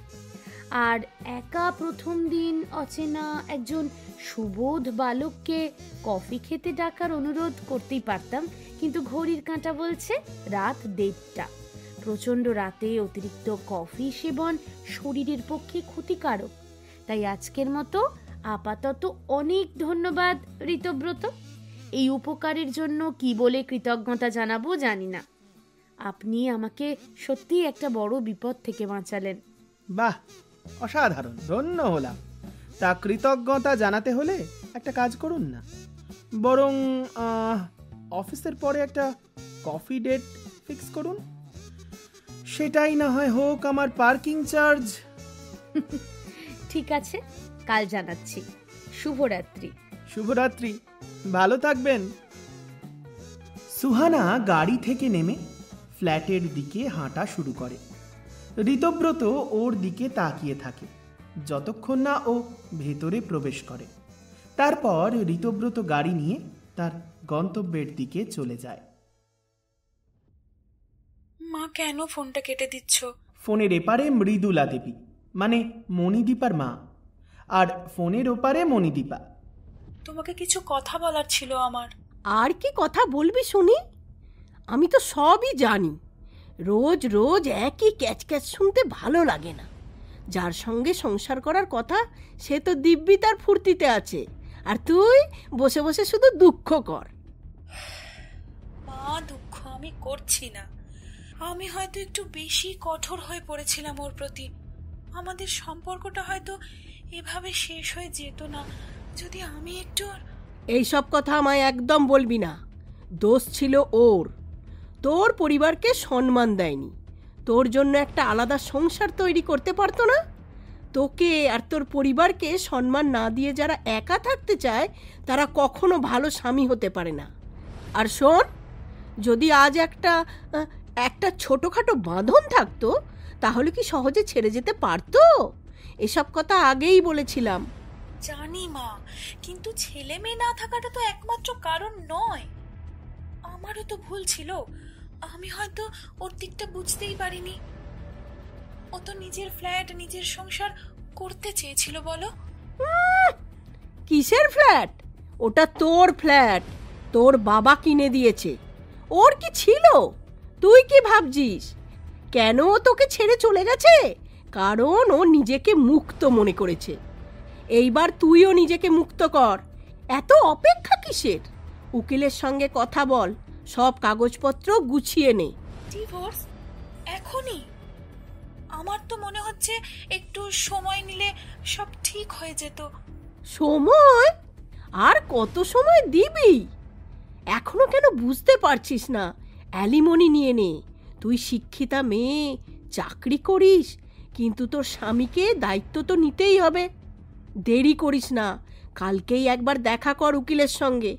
আর একা প্রথম দিন অচেনা একজন সুবোধ বালককে কফি খেতে ডাকার অনুরোধ করতেই পারতাম, কিন্তু ঘড়ির কাঁটা বলছে রাত 1:30। প্রচণ্ড রাতে অতিরিক্ত কফি সেবন শরীরের পক্ষে ক্ষতিকারক। তাই আজকের মতো আপাতত অনেক ধন্যবাদ ঋতব্রত। এই উপকারের জন্য কি বলে কৃতজ্ঞতা জানাবো জানি না। আপনি আমাকে সত্যি একটা বড় বিপদ থেকে বাঁচালেন। বাহ, অসাধারণ, ধন্য হলাম। তা কৃতজ্ঞতা জানাতে হলে একটা কাজ করুন না, বরং অফিসের পরে একটা কফি ডেট ফিক্স করুন। সেটাই না হয় হোক আমার পার্কিং চার্জ। ঠিক আছে, কাল জানাচ্ছি। শুভরাত্রি। শুভরাত্রি, ভালো থাকবেন। সুহানা গাড়ি থেকে নেমে ফ্ল্যাটের দিকে হাঁটা শুরু করে। ঋতব্রত ওর দিকে তাকিয়ে থাকে যতক্ষণ না ও ভেতরে প্রবেশ করে। তারপর ঋতব্রত গাড়ি নিয়ে তার গন্তব্যের দিকে চলে যায়। মা, কেন ফোনটা কেটে দিচ্ছ? ফোনের এপারে মৃদুলা দেবী, মানে মণিদীপার মা, আর ফোনের ওপারে মণিদীপা। তোমাকে কিছু কথা বলার ছিল আমার। আর কি কথা বলবি শুনি? আমি তো সবই জানি। রোজ রোজ একই ক্যাচক্যাচ শুনতে ভালো লাগে না। যার সঙ্গে সংসার করার কথা সে তো দিব্যি তার ফুর্তিতে আছে, আর তুই বসে বসে শুধু দুঃখ কর। মা, দুঃখ আমি করছি না। আমি হয়তো একটু বেশি কঠোর হয়ে পড়েছিলাম ওর প্রতি। আমাদের সম্পর্কটা হয়তো এভাবে শেষ হয়ে যেত না যদি আমি একটু। এইসব কথা আমায় একদম বলবি না। দোষ ছিল ওর। তোর পরিবারকে সম্মান দেয়নি, তোর জন্য একটা আলাদা সংসার তৈরি করতে পারতো না? তোকে আর তোর পরিবারকে সম্মান না দিয়ে যারা একা থাকতে চায় তারা কখনো ভালো স্বামী হতে পারে না। আর শোন, যদি আজ একটা একটা ছোটখাটো বাঁধন থাকতো তাহলে কি সহজে ছেড়ে যেতে পারতো? এসব কথা আগেই বলেছিলাম। জানি মা, কিন্তু ছেলে মেয়ে না থাকাটা তো একমাত্র কারণ নয়। আমারও তো ভুল ছিল, আমি হয়তো ওর দিকটা বুঝতেই পারিনি। ও তো নিজের ফ্ল্যাট, নিজের সংসার করতে চেয়েছিল। বলো, কিসের ফ্ল্যাট? ওটা তোর ফ্ল্যাট, তোর বাবা কিনে দিয়েছে। ওর কি ছিল? তুই কি ভাবছিস? কেন ও তোকে ছেড়ে চলে গেছে? কারণ ও নিজেকে মুক্ত মনে করেছে। এইবার তুইও নিজেকে মুক্ত কর। এত অপেক্ষা কিসের? উকিলের সঙ্গে কথা বল, সব কাগজপত্র গুছিয়ে নে। ডিভোর্স এখনই? আমার তো মনে হচ্ছে একটু সময় নিলে সব ঠিক হয়ে যেত। সময়? আর কত সময় দিবি? এখনো কেন বুঝতে পারছিস না? অ্যালিমনি নিয়ে নে। তুই শিক্ষিতা মেয়ে, চাকরি করিস, কিন্তু তোর স্বামীকে দায়িত্ব তো নিতেই হবে। দেরি করিস না, কালকেই একবার দেখা কর উকিলের সঙ্গে।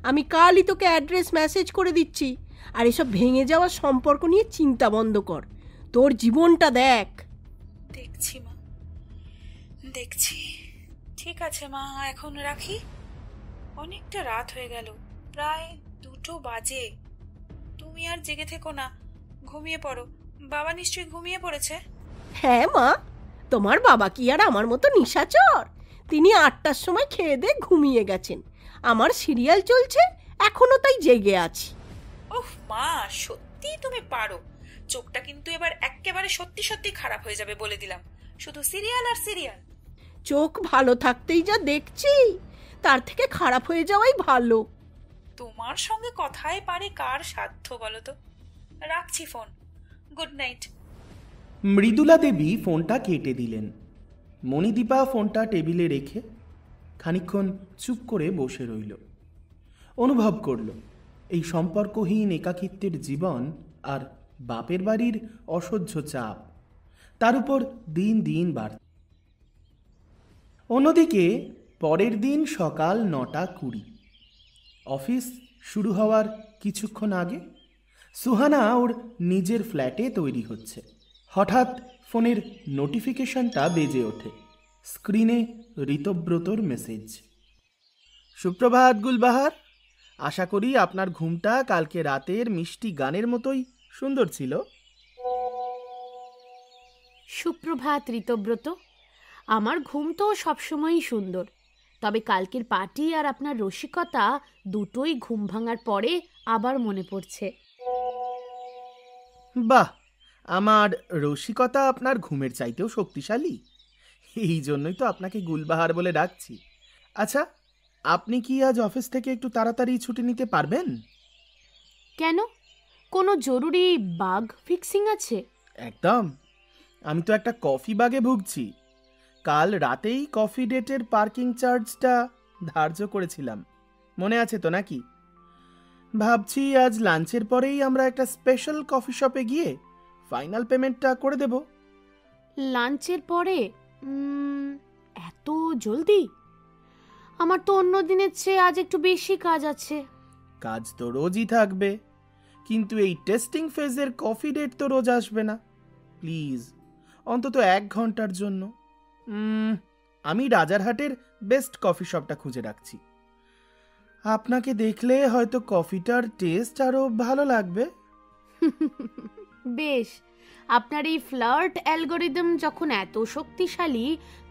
আমি কালই তোকে অ্যাড্রেস মেসেজ করে দিচ্ছি। আর এসব ভেঙে যাওয়া সম্পর্ক নিয়ে চিন্তা বন্ধ কর, তোর জীবনটা দেখ। দেখছি মা, দেখছি। ঠিক আছে মা, এখন রাখি। অনেকটা রাত হয়ে গেল, প্রায় 2টো বাজে। তুমি আর জেগে থেকো না, ঘুমিয়ে পড়ো। বাবা নিশ্চয়ই ঘুমিয়ে পড়েছে। হ্যাঁ মা, তোমার বাবা কি আর আমার মতো নিশাচর? তিনি 8টার সময় খেয়ে দিয়ে ঘুমিয়ে গেছেন। আমার সিরিয়াল চলছে, এখনো তাই জেগে আছি। ওহ মা, সত্যি তুমি পারো। চোখটা কিন্তু এবার একেবারে সত্যি সত্যি খারাপ হয়ে যাবে বলে দিলাম। শুধু সিরিয়াল আর সিরিয়াল। চোখ ভালো থাকতেই যা দেখছি, তার থেকে খারাপ হয়ে যাওয়াই ভালো। তোমার সঙ্গে কথায় পারে কার সাধ্য বলো তো। রাখছি ফোন। Good night. মৃদুলা দেবী ফোনটা কেটে দিলেন। মণিদীপা ফোনটা টেবিলে রেখে খানিকক্ষণ চুপ করে বসে রইল। অনুভব করল এই সম্পর্কহীন একাকিত্বের জীবন আর বাপের বাড়ির অসহ্য চাপ তার উপর দিন দিন বাড়ত। অন্যদিকে পরের দিন সকাল 9:20, অফিস শুরু হওয়ার কিছুক্ষণ আগে সুহানা ওর নিজের ফ্ল্যাটে তৈরি হচ্ছে। হঠাৎ ফোনের নোটিফিকেশনটা বেজে ওঠে। স্ক্রিনে ঋতব্রতর মেসেজ। সুপ্রভাত গুলবাহার, আশা করি আপনার ঘুমটা কালকে রাতের মিষ্টি গানের মতোই সুন্দর ছিল। সুপ্রভাত ঋতব্রত। আমার ঘুম তো সবসময়ই সুন্দর, তবে কালকের পার্টি আর আপনার রসিকতা দুটোই ঘুম ভাঙার পরে আবার মনে পড়ছে। বাহ, আমার রসিকতা আপনার ঘুমের চাইতেও শক্তিশালী। এই জন্যই তো আপনাকে গুলবাহার বলে ডাকছি। আচ্ছা, আপনি কি আজ অফিস থেকে একটু তাড়াতাড়ি ছুটি নিতে পারবেন? কেন, কোনো জরুরি বাগ ফিক্সিং আছে? একদম। আমি তো একটা কফি বাগে ভুগছি। কাল রাতেই কফি ডেটের পার্কিং চার্জটা ধার্য করেছিলাম, মনে আছে তো নাকি? ভাবছি আজ লাঞ্চের পরেই আমরা একটা স্পেশাল কফি শপে গিয়ে ফাইনাল পেমেন্টটা করে দেব। লাঞ্চের পরে? এত জলদি? আমার তো অন্য দিনের চেয়ে আজ একটু বেশি কাজ আছে। কাজ তো রোজই থাকবে, কিন্তু এই টেস্টিং ফেজের কফি ডেট তো রোজ আসবে না। প্লিজ, অন্তত 1 ঘন্টার জন্য। আমি রাজারহাটের বেস্ট কফি শপটা খুঁজে রাখছি। আপনাকে দেখলে হয়তো কফিটার টেস্ট আরো ভালো লাগবে। বেশ, আপনার এই ফ্লার্ট অ্যালগোরিদম যখন এত শক্তিশালী,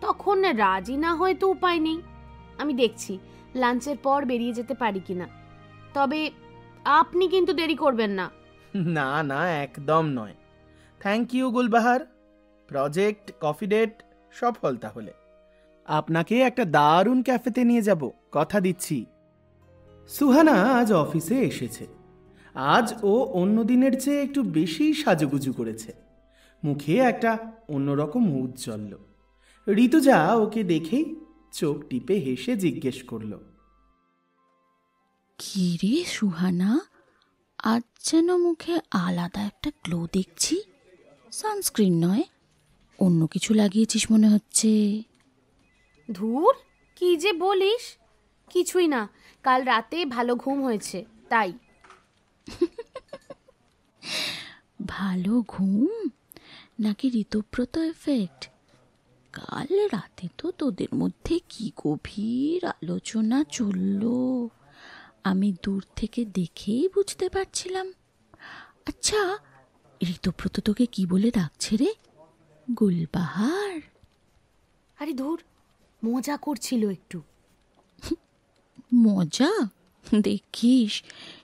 তখন রাজি না হয় তো উপায় নেই। আমি দেখছি লাঞ্চের পর বেরিয়ে যেতে পারি কিনা। তবে আপনি কিন্তু দেরি করবেন না। না না, একদম নয়। Thank you Gulbahar. Project coffee date সফল তাহলে। আপনাকে একটা দারুণ ক্যাফেতে নিয়ে যাব, কথা দিচ্ছি। সুহানা আজ অফিসে এসেছে। আজ ও অন্য দিনের চেয়ে একটু বেশি সাজুগুজু করেছে। মুখে একটা অন্যরকম উজ্জ্বল্য। ঋতুজা ওকে দেখেই চোখ টিপে হেসে জিজ্ঞেস করল, কি রে সুহানা, আজ যেন মুখে আলাদা একটা গ্লো দেখছি। সানস্ক্রিন নয়, অন্য কিছু লাগিয়েছিস মনে হচ্ছে। ধুর, কি যে বলিস! কিছুই না, কাল রাতে ভালো ঘুম হয়েছে তাই। ভালো ঘুম নাকি ঋতব্রত এফেক্ট? কাল রাতে তো তোদের মধ্যে কি গভীর আলোচনা চলল, আমি দূর থেকে দেখেই বুঝতে পারছিলাম। আচ্ছা, ঋতব্রত তোকে কি বলে ডাকছে রে? গুলবাহার? আরে ধুর, মজা করছিল একটু। মজা? দেখিস,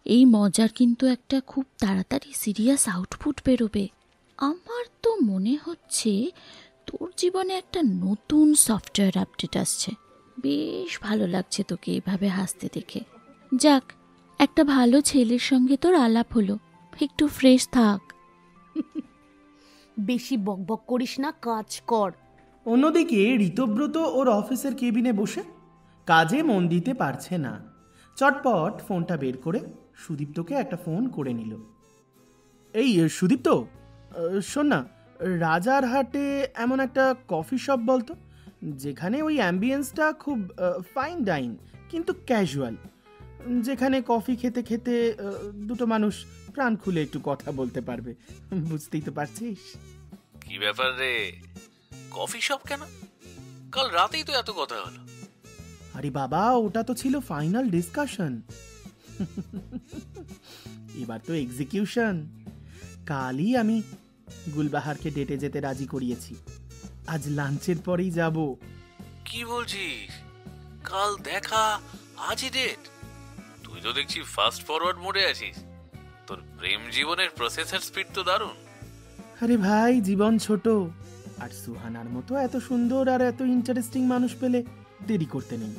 এই মজার কিন্তু একটা খুব তাড়াতাড়ি সিরিয়াস আউটপুট বেরোবে। আমার তো মনে হচ্ছে তোর জীবনে একটা নতুন সফটওয়্যার আপডেট আসছে। বেশ ভালো লাগছে তোকে এভাবে হাসতে দেখে। যাক, একটা ভালো ছেলের সঙ্গে তোর আলাপ হলো, একটু ফ্রেশ থাক। বেশি বকবক করিস না, কাজ কর। অন্যদিকে ঋতব্রত ওর অফিসের কেবিনে বসে কাজে মন দিতে পারছে না। চটপট ফোনটা বের করে সুদীপ্তকে একটা ফোন করে নিল। এই সুদীপ্ত, শোন না, রাজারহাটে এমন একটা কফি শপ বলতো, যেখানে ওই অ্যাম্বিয়েন্সটা খুব ফাইন ডাইন কিন্তু ক্যাজুয়াল, যেখানে কফি খেতে খেতে দুটো মানুষ প্রাণ খুলে একটু কথা বলতে পারবে। বুঝতেই তো পারছিস। কি ব্যাপার রে, কফি শপ কেন? কাল রাতেই তো এত কথা হলো। আরে বাবা, ওটা তো ছিল ফাইনাল ডিসকাশন। এবার তো এক্সিকিউশন। কালই আমি গুলবাহারকে ডেটে যেতে রাজি করিয়েছি। আজ লাঞ্চের পরেই যাব। কি বলছিস? কাল দেখা, আজই ডেট? তুই তো দেখছি ফাস্ট ফরওয়ার্ড মোডে আছিস। তোর প্রেম জীবনের প্রসেসর স্পিড তো দারুণ। আরে ভাই, জীবন ছোট, আর সুহানার মতো এত সুন্দর আর এত ইন্টারেস্টিং মানুষ পেলে দেরি করতে নেই।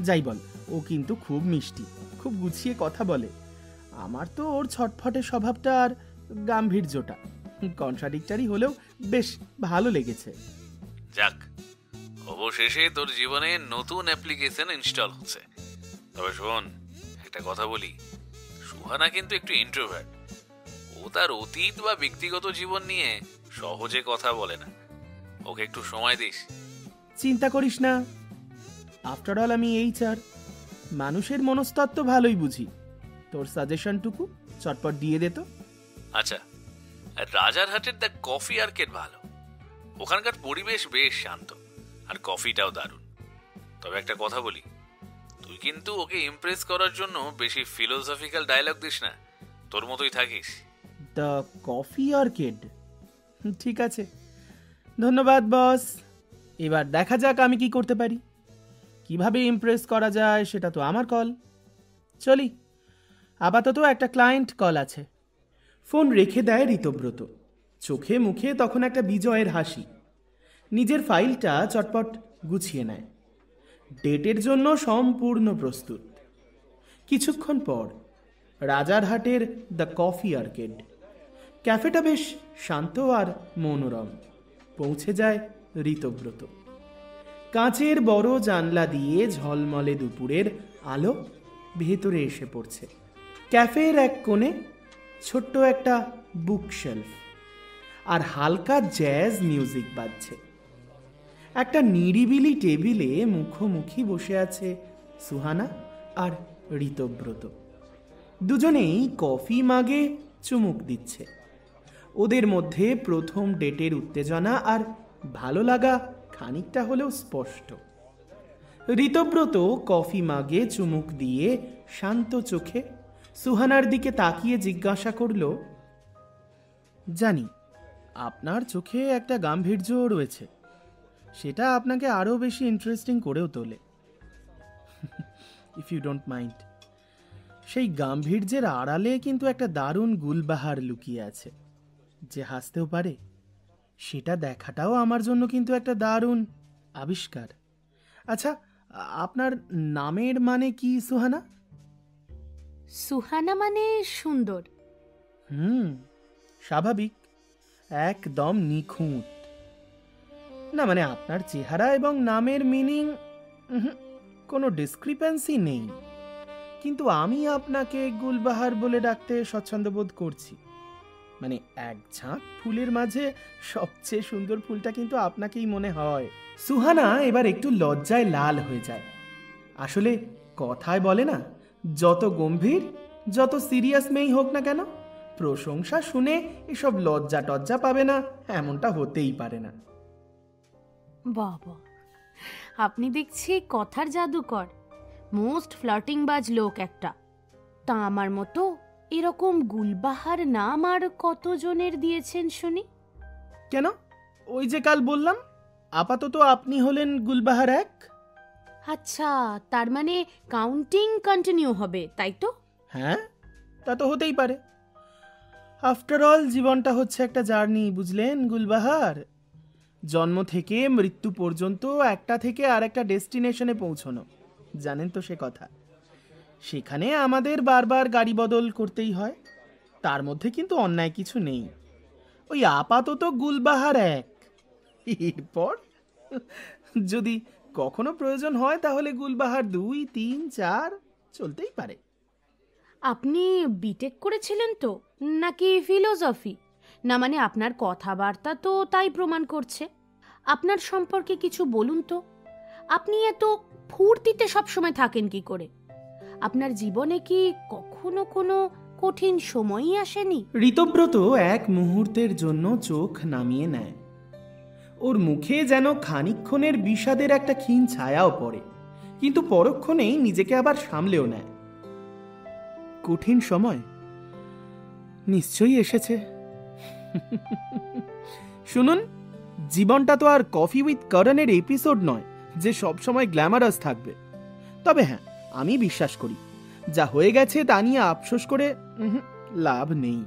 যাই বল, ও কিন্তু খুব মিষ্টি, খুব গুছিয়ে কথা বলে। আমার তো ওর ছটফটে স্বভাবটা আর গাম্ভীর্যটা কন্ট্রাডিক্টরি হলেও বেশ ভালো লেগেছে। যাক, অবশেষে তোর জীবনে নতুন অ্যাপ্লিকেশন ইনস্টল হচ্ছে। তবে শোন, একটা কথা বলি, সুহানা কিন্তু একটু ইন্ট্রোভার্ট। ও তার অতীত বা ব্যক্তিগত জীবন নিয়ে সহজে কথা বলে না। ওকে একটু সময় দিস। চিন্তা করিস না, আফটার অল আমি HR, মানুষের মনস্তত্ত্ব ভালোই বুঝি। তোর সাজেশনটুকু চটপট দিয়ে দে তো। আচ্ছা, আর রাজারহাটের দ্য কফি আর্কেড ভালো। ওখানকার পরিবেশ বেশ শান্ত, আর কফিটাও দারুণ। তবে একটা কথা বলি, তুই কিন্তু ওকে ইমপ্রেস করার জন্য বেশি ফিলোসফিক্যাল ডায়লগ দিস না, তোর মতোই থাকিস। The coffee arcade? ঠিক আছে, ধন্যবাদ বস। এবার দেখা যাক আমি কি করতে পারি। কিভাবে ইমপ্রেস করা যায় সেটা তো আমার কল। চলি, আপাতত একটা ক্লায়েন্ট কল আছে। ফোন রেখে দেয় ঋতব্রত। চোখে মুখে তখন একটা বিজয়ের হাসি। নিজের ফাইলটা চটপট গুছিয়ে নেয়। ডেটের জন্য সম্পূর্ণ প্রস্তুত। কিছুক্ষণ পর রাজারহাটের দ্য কফি আর্কেড। ক্যাফেটা বেশ শান্ত আর মনোরম। পৌঁছে যায় ঋতব্রত। কাঁচের বড় জানলা দিয়ে ঝলমলে দুপুরের আলো ভেতরে এসে পড়ছে। ক্যাফের এক কোণে ছোট্ট একটা বুকশেলফ, আর হালকা জ্যাজ মিউজিক বাজছে। একটা নিরিবিলি টেবিলে মুখোমুখি বসে আছে সুহানা আর ঋতব্রত। দুজনেই কফি মাগে চুমুক দিচ্ছে। ওদের মধ্যে প্রথম ডেটের উত্তেজনা আর ভালো লাগা খানিকটা হলেও স্পষ্ট। ঋতব্রত কফি মাগে চুমুক দিয়ে শান্ত চোখে সুহানার দিকে তাকিয়ে জিজ্ঞাসা করল, জানি আপনার চোখে একটা গাম্ভীর্য রয়েছে, সেটা আপনাকে আরও বেশি ইন্টারেস্টিং করেও তোলে। ইফ ইউ ডোন্ট মাইন্ড, সেই গাম্ভীর্যের আড়ালে কিন্তু একটা দারুণ গুলবাহার লুকিয়ে আছে, যে হাসতেও পারে। সেটা দেখাটাও আমার জন্য কিন্তু একটা দারুণ আবিষ্কার। আচ্ছা, আপনার নামের মানে কি সুহানা? সুহানা মানে সুন্দর। স্বাভাবিক, একদম নিখুঁত। না মানে আপনার চেহারা এবং নামের মিনিং কোনো ডিসক্রিপেন্সি নেই, কিন্তু আমি আপনাকে গুলবাহার বলে ডাকতে স্বচ্ছন্দ বোধ করছি। মানে এক ঝাঁক ফুলের মাঝে সবচেয়ে সুন্দর ফুলটা কিন্তু আপনাকেই মনে হয়। সুহানা এবার একটু লজ্জায় লাল হয়ে যায়। আসলে কথায় বলে না, যত গম্ভীর, যত সিরিয়াস মেয়েই হোক না কেন, প্রশংসা শুনে এসব লজ্জা টজ্জা পাবে না এমনটা হতেই পারে না। বাবা, আপনি দেখছি কথার জাদুকর, মোস্ট ফ্লার্টিং বাজ লোক একটা। তা আমার মতো এরকম গুলবাহার নাম আর কতজনের দিয়েছেন শুনি? কেন, ওই যে কাল বললাম, আপাতত আপনি হলেন গুলবাহার এক। আচ্ছা, তার মানে কাউন্টিং কন্টিনিউ হবে, তাই তো? হ্যাঁ, তা তো হতেই পারে। আফটার অল জীবনটা হচ্ছে একটা জার্নি, বুঝলেন গুলবাহার? জন্ম থেকে মৃত্যু পর্যন্ত একটা থেকে আর একটা ডেস্টিনেশনে পৌঁছনো, জানেন তো সে কথা। সেখানে আমাদের বারবার গাড়ি বদল করতেই হয়, তার মধ্যে কিন্তু অন্যায় কিছু নেই। ওই আপাতত গুলবাহার এক, এরপর যদি কখনো প্রয়োজন হয় তাহলে গুলবাহার 2, 3, 4 চলতেই পারে। আপনি বিটেক করেছিলেন তো, নাকি ফিলোসফি? না মানে আপনার কথাবার্তা তো তাই প্রমাণ করছে। আপনার সম্পর্কে কিছু বলুন তো। আপনি এত ফুর্তিতে সবসময় থাকেন কি করে? আপনার জীবনে কি কখনো কোনো কঠিন সময়ই আসেনি? ঋতব্রত এক মুহূর্তের জন্য চোখ নামিয়ে নেয়। ওর মুখে যেন খানিকক্ষণের বিষাদের একটা ক্ষীণ ছায়াও পড়ে, কিন্তু পরক্ষণেই নিজেকে আবার সামলেও নেয়। কঠিন সময় নিশ্চয়ই এসেছে। শুনুন, জীবনটা তো আর কফি উইথ করণের এপিসোড নয় যে সবসময় গ্ল্যামারাস থাকবে। তবে হ্যাঁ, আমি বিশ্বাস করি যা হয়ে গেছে তা নিয়ে আফসোস করে লাভ নেই।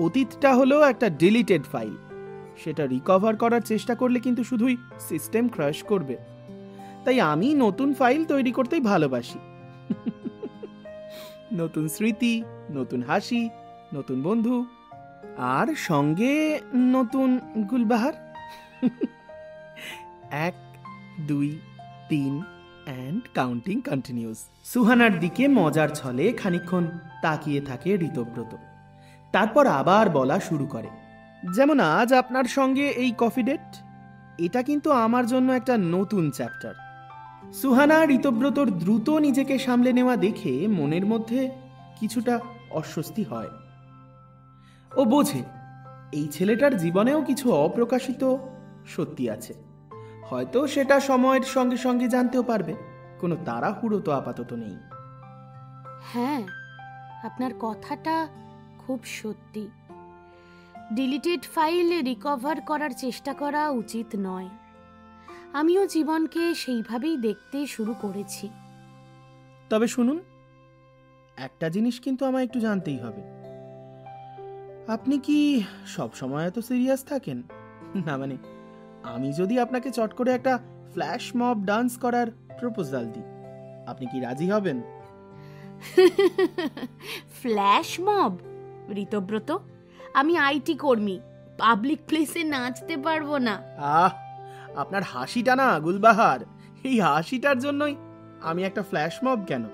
অতীতটা হলো একটা ডিলিটেড ফাইল, সেটা রিকভার করার চেষ্টা করলে কিন্তু শুধুই সিস্টেম ক্র্যাশ করবে। তাই আমি নতুন ফাইল তৈরি করতেই ভালোবাসি। নতুন স্মৃতি, নতুন হাসি, নতুন বন্ধু, আর সঙ্গে নতুন গুলবাহার। 1, 2, 3 and counting continues. সুহানার দিকে মজার ছলে খানিকক্ষণ তাকিয়ে থাকে ঋতব্রত, তারপর আবার বলা শুরু করে, যেমন আজ আপনার সঙ্গে এই কফি ডেট, এটা কিন্তু আমার জন্য একটা নতুন চ্যাপ্টার। সুহানা ঋতব্রতর দ্রুত নিজেকে সামলে নেওয়া দেখে মনের মধ্যে কিছুটা অস্বস্তি হয়। ও বোঝে এই ছেলেটার জীবনেও কিছু অপ্রকাশিত সত্যি আছে, হয়তো সেটা সময়ের সঙ্গে সঙ্গে জানতেও পারবে। কোনো তাড়াহুড়ো তো আপাতত নেই। হ্যাঁ, আপনার কথাটা খুব সত্যি। ডিলিটেড ফাইল রিকভার করার চেষ্টা করা উচিত নয়। আমিও জীবনকে সেইভাবেই দেখতে শুরু করেছি। তবে শুনুন, একটা জিনিস কিন্তু আমায় একটু জানতেই হবে। আপনি কি সব সময় এত সিরিয়াস থাকেন? না মানে, আমি যদি আপনাকে চট করে একটা ফ্ল্যাশ মব ডান্স করার প্রপোজাল দিই, আপনি কি রাজি হবেন? Flash mob? ঋতব্রত, আমি আইটি কর্মী, পাবলিক প্লেসে নাচতে পারবো না। আপনার হাসিটা না গুলবাহার, এই হাসিটার জন্যই আমি একটা ফ্ল্যাশ মব কেন,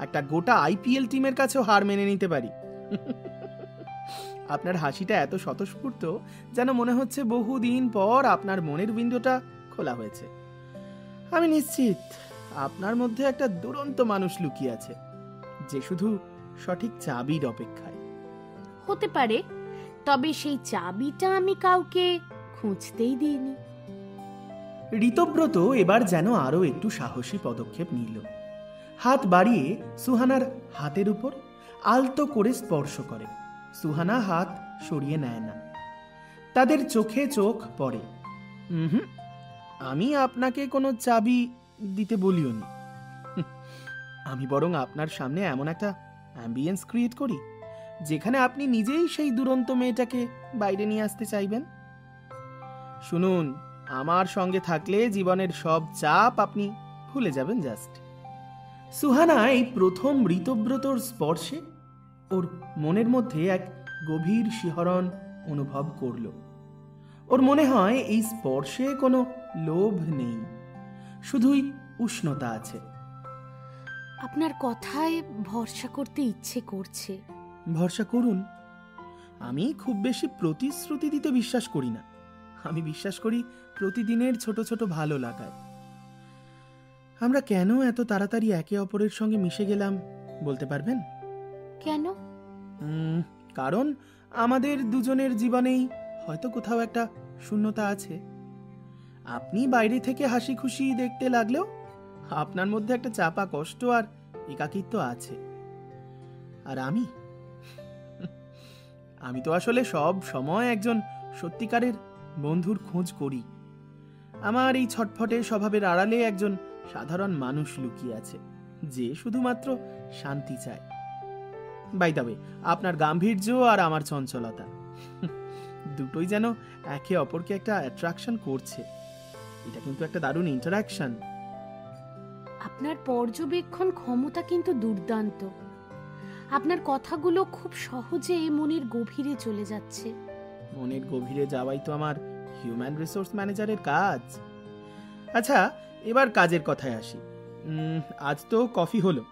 একটা গোটা আইপিএল টিমের কাছেও হার মেনে নিতে পারি। আপনার হাসিটা এত স্বতঃস্ফূর্ত যেন মনে হচ্ছে বহুদিন পর আপনার মনের উইন্ডোটা খোলা হয়েছে। আমি নিশ্চিত আপনার মধ্যে একটা দুরন্ত মানুষ লুকিয়ে আছে, যে শুধু সঠিক চাবির অপেক্ষায়। হতে পারে, তবে সেই চাবিটা আমি কাউকে খুঁজতেই দিইনি। ঋতব্রত এবার যেন আরো একটু সাহসী পদক্ষেপ নিল। হাত বাড়িয়ে সুহানার হাতের উপর আলতো করে স্পর্শ করে। সুহানা হাত সরিয়ে নেয় না। তাদের চোখে চোখ পড়ে। আমি আপনাকে কোনো চাবি দিতে বলিওনি। আমি বরং আপনার সামনে এমন একটা অ্যাম্বিয়েন্স ক্রিয়েট করি যেখানে আপনি নিজেই সেই দুরন্ত মেয়েটাকে বাইরে নিয়ে আসতে চাইবেন। শুনুন, আমার সঙ্গে থাকলে জীবনের সব চাপ আপনি ভুলে যাবেন জাস্ট। সুহানা এই প্রথম ঋতব্রতর স্পর্শে ওর মনের মধ্যে এক গভীর শিহরণ অনুভব করল। ওর মনে হয় এই স্পর্শে কোনো লোভ নেই, শুধুই উষ্ণতা আছে। আপনার কথায় ভরসা করতে ইচ্ছে করছে। ভরসা করুন। আমি খুব বেশি প্রতিশ্রুতি দিতে বিশ্বাস করি না। আমি বিশ্বাস করি প্রতিদিনের ছোট ছোট ভালো লাগায়। আমরা কেন এত তাড়াতাড়ি একে অপরের সঙ্গে মিশে গেলাম বলতে পারবেন? কেন? কারণ আমাদের দুজনের জীবনেই হয়তো কোথাও একটা শূন্যতা আছে। আপনি বাইরে থেকে হাসি খুশি দেখতে লাগলেও আপনার মধ্যে একটা চাপা কষ্ট আর একাকিত্ব আছে। আর আমি তো আসলে সব সময় একজন সত্যিকারের বন্ধুর খোঁজ করি। আমার এই ছটফটে স্বভাবের আড়ালে একজন সাধারণ মানুষ লুকিয়ে আছে, যে শুধুমাত্র শান্তি চায়। বাই দ্য ওয়ে, আপনার গাম্ভীর্য আর আমার চঞ্চলতা দুটোই যেন একে অপরকে একটা অ্যাট্রাকশন করছে। এটা কিন্তু একটা দারুণ ইন্টারঅ্যাকশন। আপনার পর্যবেক্ষণ ক্ষমতা কিন্তু দুর্দান্ত। আপনার কথাগুলো খুব সহজে মনের গভীরে চলে যাচ্ছে। মনের গভীরে যাওয়াই তো আমার হিউম্যান রিসোর্স ম্যানেজারের কাজ। আচ্ছা, এবার কাজের কথায় আসি। আজ তো কফি হলো,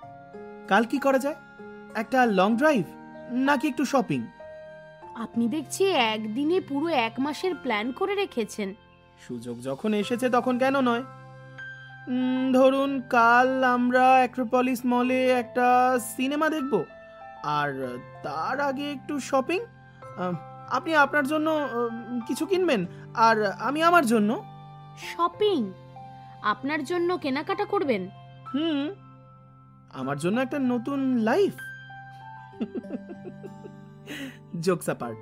কাল কি করা যায়? একটা লং ড্রাইভ নাকি একটু শপিং? আপনি দেখছি একদিনে পুরো 1 মাসের প্ল্যান করে রেখেছেন। সুযোগ যখন এসেছে তখন কেন নয়? ধরুন কাল আমরা অ্যাক্রোপলিস মলে একটা সিনেমা দেখব, আর তার আগে একটু শপিং। আপনি আপনার জন্য কিছু কিনবেন, আর আমি আমার জন্য। শপিং? আপনার জন্য কেনাকাটা করবেন? আমার জন্য একটা নতুন লাইফ। জোকস অ্যাপার্ট,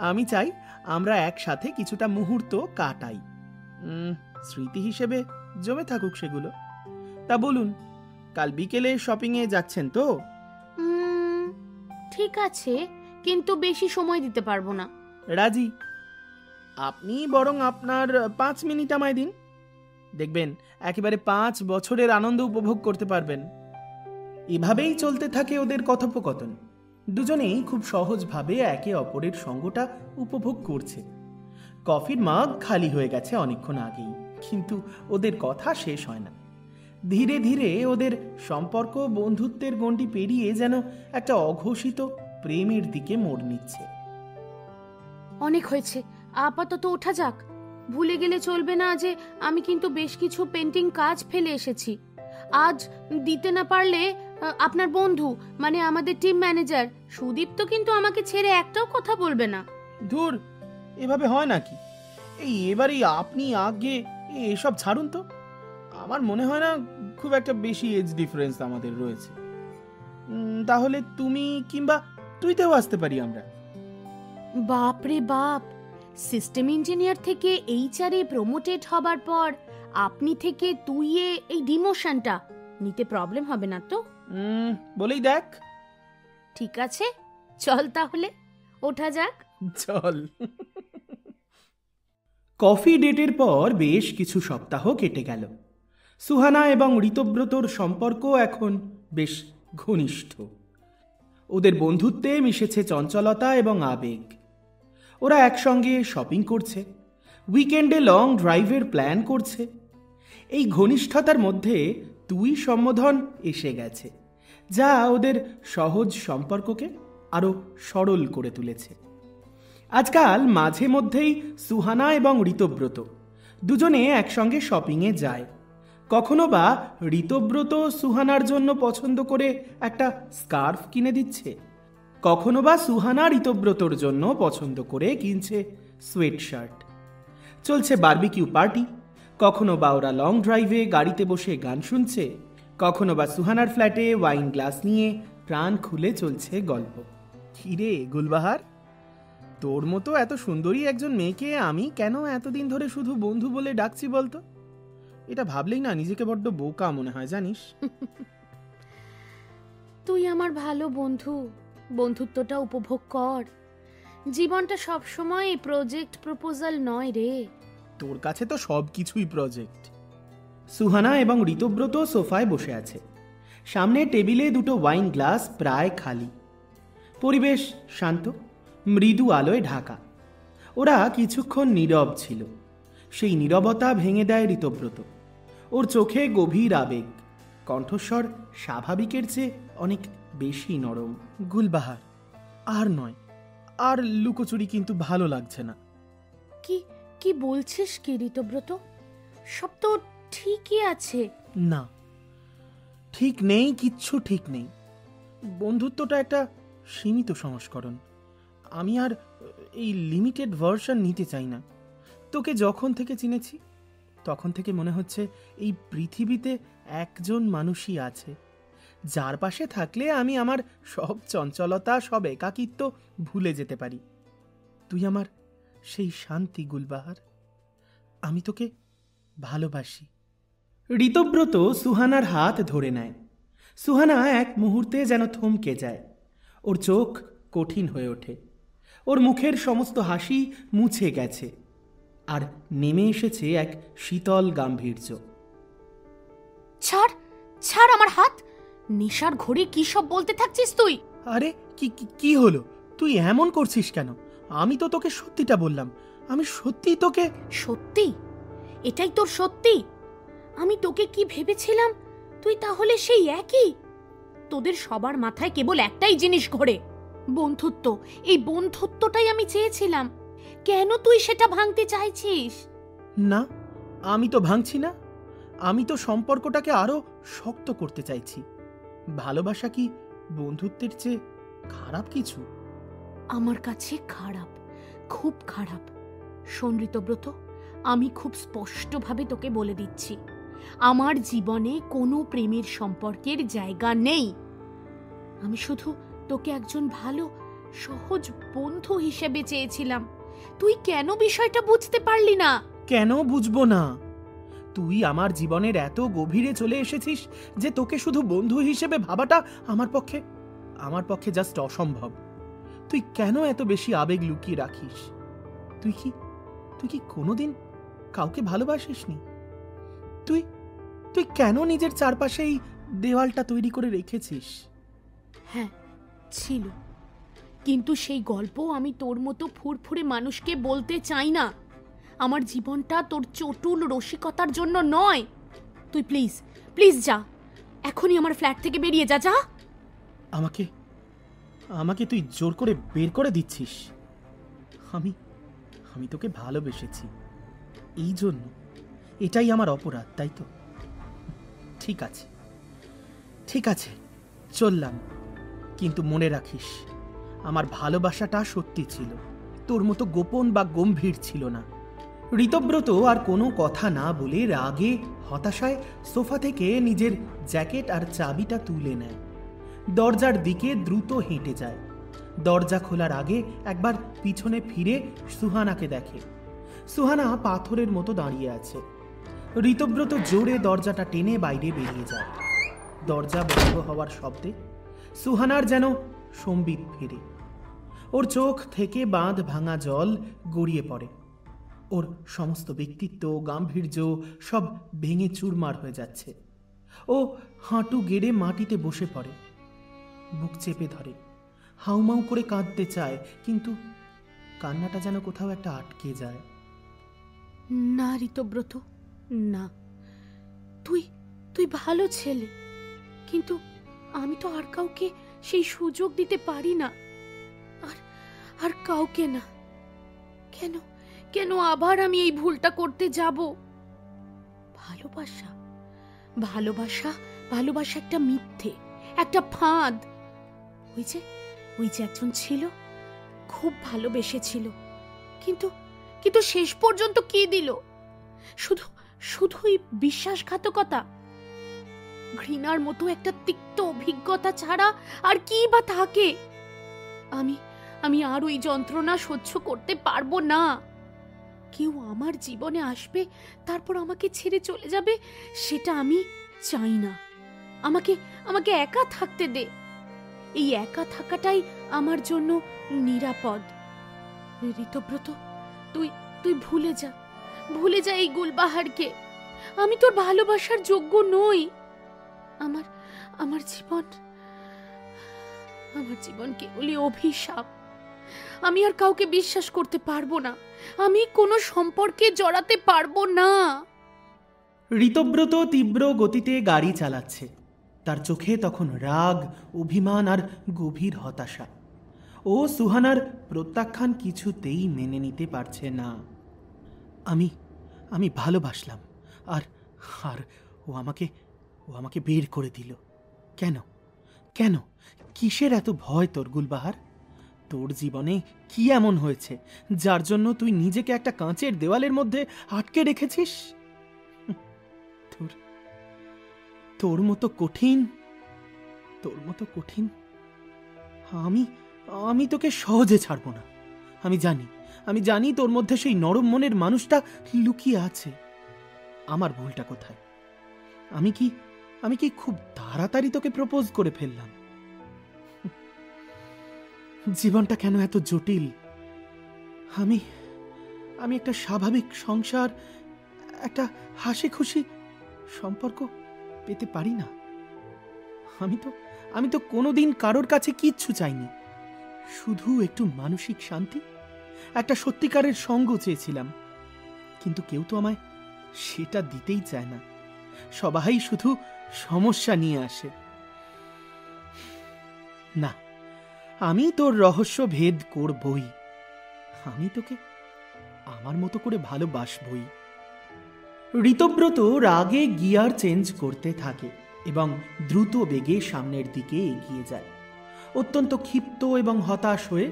আমি চাই আমরা একসাথে কিছুটা মুহূর্ত কাটাই। স্মৃতি হিসেবে জমে থাকুক সেগুলো। তা বলুন, কাল বিকেলে শপিং এ যাচ্ছেন তো? ঠিক আছে, কিন্তু বেশি সময় দিতে পারবো না। রাজি। আপনি বরং আপনার 5 মিনিট আমায় দিন, দেখবেন একেবারে 5 বছরের আনন্দ উপভোগ করতে পারবেন। এভাবেই চলতে থাকে ওদের কথোপকথন। দুজনেই খুব সহজভাবে একে অপরের সঙ্গটা উপভোগ করছে। কফির মাগ খালি হয়ে গেছে অনেকক্ষণ আগেই, কিন্তু ওদের কথা শেষ হয় না। ধীরে ধীরে ওদের সম্পর্ক বন্ধুত্বের গণ্ডি পেরিয়ে যেন একটা অঘোষিত প্রেমের দিকে মোড় নিচ্ছে। অনেক হয়েছে, আপাতত ওঠা যাক। ভুলে গেলে চলবে না যে আমি কিন্তু বেশ কিছু পেন্টিং কাজ ফেলে এসেছি। আজ দিতে না পারলে আপনার বন্ধু, মানে আমাদের টিম ম্যানেজার সুদীপ্ত কিন্তু আমাকে ছেড়ে একটাও কথা বলবে না। ধুর, এভাবে হয় নাকি? এবারেই আপনি আগে এসব ছাড়ুন তো। আমার মনে হয় না খুব একটা বেশি এজ ডিফারেন্স আমাদের রয়েছে। তাহলে তুমি কিংবা তুইতেও আসতে পারি আমরা। বাপ রে বাপ, সিস্টেম ইঞ্জিনিয়ার থেকে এইচআরএ প্রমোটেড হবার পর আপনি থেকে তুইয়ে এই ডিমোশনটা নিতে প্রবলেম হবে না তো? বলেই দেখ। ঠিক আছে, চল তাহলে ওঠা যাক। চল। কফি ডেটের পর বেশ কিছু সপ্তাহ কেটে গেল। সুহানা এবং ঋতব্রতর সম্পর্ক এখন বেশ ঘনিষ্ঠ। ওদের বন্ধুত্বে মিশেছে চঞ্চলতা এবং আবেগ। ওরা একসঙ্গে শপিং করছে, উইকেন্ডে লং ড্রাইভের প্ল্যান করছে। এই ঘনিষ্ঠতার মধ্যে তুই সম্বোধন এসে গেছে, যা ওদের সহজ সম্পর্ককে আরো সরল করে তুলেছে। আজকাল মাঝে মধ্যেই সুহানা এবং ঋতব্রত দুজনে একসঙ্গে শপিংয়ে যায়। কখনো বা ঋতব্রত সুহানার জন্য পছন্দ করে একটা স্কার্ফ কিনে দিচ্ছে, কখনো বা সুহানা ঋতব্রতর জন্য পছন্দ করে কিনছে সোয়েট শার্ট। চলছে বারবিকিউ পার্টি, কখনো বা ওরা লং ড্রাইভে গাড়িতে বসে গান শুনছে, কখনো বা সুহানার ফ্ল্যাটে ওয়াইন গ্লাস নিয়ে প্রাণ খুলে চলছে গল্প। কিরে গুলবাহার, তোর মতো এত সুন্দরী একজন মেয়েকে আমি কেন এতদিন ধরে শুধু বন্ধু বলে ডাকছি বলতো? এটা ভাবলেই না নিজেকে বড্ড বোকা মনে হয়, জানিস? তুই আমার ভালো বন্ধু, বন্ধুত্বটা উপভোগ কর। জীবনটা সবসময় প্রজেক্ট প্রপোজাল নয় রে। তোর কাছে তো সবকিছুই প্রজেক্ট। সুহানা এবং ঋতব্রত সোফায় বসে আছে। সামনে টেবিলে দুটো ওয়াইন গ্লাস প্রায় খালি। পরিবেশ শান্ত, মৃদু আলোয় ঢাকা। ওরা কিছুক্ষণ নীরব ছিল। সেই নীরবতা ভেঙে দেয় ঋতব্রত। ওর চোখে গভীর আবেগ, কণ্ঠস্বর স্বাভাবিকের চেয়ে অনেক বেশি নরম। গুলবাহার, আর নয়, আর লুকোচুরি কিন্তু ভালো লাগছে না। কি কি বলছিস কি ঋতব্রত? সব তো ঠিকই আছে। না, ঠিক নেই, কিচ্ছু ঠিক নেই। বন্ধুত্বটা একটা সীমিত সংস্করণ। আমি আর এই লিমিটেড ভার্সন নিতে চাই না। তোকে যখন থেকে চিনেছি তখন থেকে মনে হচ্ছে এই পৃথিবীতে একজন মানুষই আছে যার পাশে থাকলে আমি আমার সব চঞ্চলতা, সব একাকিত্ব ভুলে যেতে পারি। তুই আমার সেই শান্তি গুলবাহার। আমি তোকে ভালোবাসি। ঋতব্রত সুহানার হাত ধরে নেয়। সুহানা এক মুহূর্তে যেন থমকে যায়। ওর চোখ কঠিন হয়ে ওঠে। ওর মুখের সমস্ত হাসি মুছে গেছে আর নেমে এসেছে এক শীতল গাম্ভীর্য। ছাড় ছাড় আমার হাত। নেশার ঘোরে কি সব বলতে থাকছিস তুই? আরে কি কি হলো? তুই এমন করছিস কেন? আমি তো তোকে সত্যিটা বললাম। আমি সত্যি তোকে। সত্যি? এটাই তোর সত্যি? আমি তোকে কি ভেবেছিলাম তুই তাহলে সেই একই? তোদের সবার মাথায় কেবল একটাই জিনিস ঘোরে, বন্ধুত্ব। এই বন্ধুত্বটাই আমি চেয়েছিলাম। কেন তুই সেটা ভাঙতে চাইছিস? না, আমি তো ভাঙছি না। আমি তো সম্পর্কটাকে আরো শক্ত করতে চাইছি। ভালোবাসা কি বন্ধুত্বের চেয়ে খারাপ কিছু? আমার কাছে খারাপ, খুব খারাপ। শোন ঋতব্রত, আমি খুব স্পষ্টভাবে তোকে বলে দিচ্ছি, আমার জীবনে কোনো প্রেমের সম্পর্কের জায়গা নেই। আমি শুধু তোকে একজন ভালো সহজ বন্ধু হিসেবে চেয়েছিলাম। তুই কেন বিষয়টা বুঝতে পারলি না? কেন বুঝবো না? তুই আমার জীবনের এত গভীরে চলে এসেছিস যে তোকে শুধু বন্ধু হিসেবে ভাবাটা আমার পক্ষে জাস্ট অসম্ভব। তুই কেন এত বেশি আবেগ লুকিয়ে রাখিস? তুই কি কোনোদিন কাউকে ভালোবাসিসনি? তুই কেন নিজের চারপাশে এই দেওয়ালটা তৈরি করে রেখেছিস? হ্যাঁ, ছিল, কিন্তু সেই গল্প আমি তোর মতো ফুরফুরে মানুষকে বলতে চাই না। আমার জীবনটা তোর চটুল রসিকতার জন্য নয়। তুই প্লিজ প্লিজ যা, এখনই আমার ফ্ল্যাট থেকে বেরিয়ে যা। যা। আমাকে তুই জোর করে বের করে দিচ্ছিস? আমি তোকে ভালোবেসেছি, এই জন্য এটাই আমার অপরাধ, তাই তো? ঠিক আছে, চললাম। কিন্তু মনে রাখিস, আমার ভালোবাসাটা সত্যি ছিল, তোর মতো গোপন বা গম্ভীর ছিল না। ঋতব্রত আর কোনো কথা না বলে রাগে হতাশায় সোফা থেকে নিজের জ্যাকেট আর চাবিটা তুলে নেয়। দরজার দিকে দ্রুত হেঁটে যায়। দরজা খোলার আগে একবার পিছনে ফিরে সুহানাকে দেখে। সুহানা পাথরের মতো দাঁড়িয়ে আছে। ঋতব্রত জোরে দরজাটা টেনে বাইরে বেরিয়ে যায়। দরজা বন্ধ হওয়ার শব্দে সুহানার যেন সম্বিত ফেরে। ওর চোখ থেকে বাঁধ ভাঙা জল গড়িয়ে পড়ে। ওর সমস্ত ব্যক্তিত্ব, গাম্ভীর্য সব ভেঙে চুরমার হয়ে যাচ্ছে। ও হাঁটু গেড়ে মাটিতে বসে পড়ে, বুক চেপে ধরে, হাউমাউ করে কাঁদতে চায়, কিন্তু কান্নাটা যেন কোথাও একটা আটকে যায়। না ঋতব্রত, না। তুই ভালো ছেলে, কিন্তু আমি তো আর কাউকে সেই সুযোগ দিতে পারি না। আর কাউকে না। কেন আবার আমি এই ভুলটা করতে যাব? ভালোবাসা একটা মিথ্যে, একটা ফাঁদ। ওই যে একজন ছিল, খুব ভালোবেসেছিল, কিন্তু শেষ পর্যন্ত কি দিল? শুধুই বিশ্বাসঘাতকতা, ঘৃণার মতো একটা তিক্ত অভিজ্ঞতা ছাড়া আর কি বা থাকে? আমি আর ওই যন্ত্রণা সহ্য করতে পারবো না। কেউ আমার জীবনে আসবে, তারপর আমাকে ছেড়ে চলে যাবে, সেটা আমি চাই না। আমাকে একা থাকতে দে। এই একা থাকাটাই আমার জন্য নিরাপদ। ঋতব্রত, তুই ভুলে যা এই গুলবাহারকে। আমি তোর ভালোবাসার যোগ্য নই। আমার জীবন কেবলই অভিশাপ। আমি আর কাউকে বিশ্বাস করতে পারবো না। আমি কোনো সম্পর্কে জড়াতে পারবো না। ঋতব্রত তীব্র গতিতে গাড়ি চালাচ্ছে। তার চোখে তখন রাগ, অভিমান আর গভীর হতাশা। ও সুহানার প্রত্যাখ্যান কিছুতেই মেনে নিতে পারছে না। আমি ভালোবাসলাম, আর ও আমাকে বের করে দিল। কেন কিসের এত ভয় তোর গুলবাহার? তোর জীবনে কি এমন হয়েছে যার জন্য তুই নিজেকে একটা কাঁচের দেওয়ালের মধ্যে আটকে রেখেছিস? তোর মতো কঠিন আমি তোকে সহজে ছাড়বো না। আমি জানি তোর মধ্যে সেই নরম মনের মানুষটা লুকিয়ে আছে। আমার ভুলটা কোথায়? আমি কি খুব তাড়াতাড়ি তোকে প্রপোজ করে ফেললাম? জীবনটা কেন এত জটিল? আমি একটা স্বাভাবিক সংসার, একটা হাসি খুশি সম্পর্ক পেতে পারি না। আমি তো কোনোদিন কারোর কাছে কিচ্ছু চাইনি, শুধু একটু মানসিক শান্তি, একটা সত্যিকারের সঙ্গ চেয়েছিলাম। কিন্তু কেউ তো আমায় সেটা দিতেই চায় না। সবাই শুধু সমস্যা নিয়ে আসে। না, আমি তোর রহস্য ভেদ করবই। আমি তোকে আমার মতো করে ভালোবাসবই। ঋতব্রত রাগে গিয়ার চেঞ্জ করতে থাকে এবং দ্রুত বেগে সামনের দিকে এগিয়ে যায়। অত্যন্ত ক্ষিপ্ত এবং হতাশ হয়ে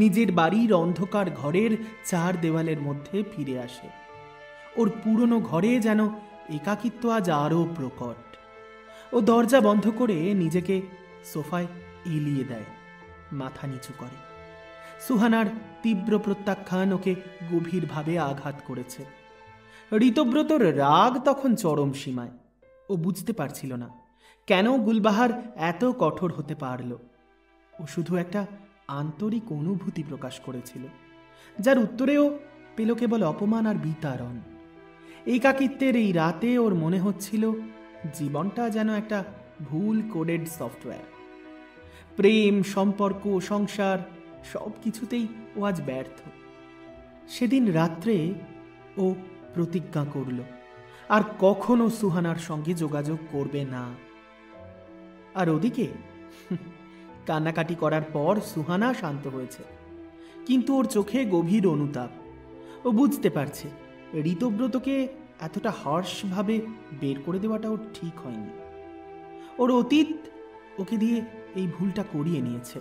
নিজের বাড়ির অন্ধকার ঘরের চার দেওয়ালের মধ্যে ফিরে আসে। ওর পুরনো ঘরে যেন একাকিত্ব আজ আরও প্রকট। ও দরজা বন্ধ করে নিজেকে সোফায় এলিয়ে দেয়, মাথা নিচু করে। সুহানার তীব্র প্রত্যাখ্যান ওকে গভীরভাবে আঘাত করেছে। ঋতব্রতর রাগ তখন চরম সীমায়। ও বুঝতে পারছিল না কেন গুলবাহার এত কঠোর হতে পারল। ও শুধু একটা আন্তরিক অনুভূতি প্রকাশ করেছিল, যার উত্তরেও পেল কেবল অপমান আর বিতাড়ন। একাকিত্বের এই রাতে ওর মনে হচ্ছিল জীবনটা যেন একটা ভুল কোডেড সফটওয়্যার। প্রেম, সম্পর্ক, সংসার সব কিছুতেই ও আজ ব্যর্থ। সেদিন রাত্রে ও প্রতিজ্ঞা করল আর কখনো সুহানার সঙ্গে যোগাযোগ করবে না। আর ওদিকে কান্নাকাটি করার পর সুহানা শান্ত হয়েছে, কিন্তু ওর চোখে গভীর অনুতাপ। ও বুঝতে পারছে ঋতব্রতকে এতটা হার্শভাবে বের করে দেওয়াটা ওর ঠিক হয়নি। ওর অতীত ওকে দিয়ে এই ভুলটা করিয়ে নিয়েছে।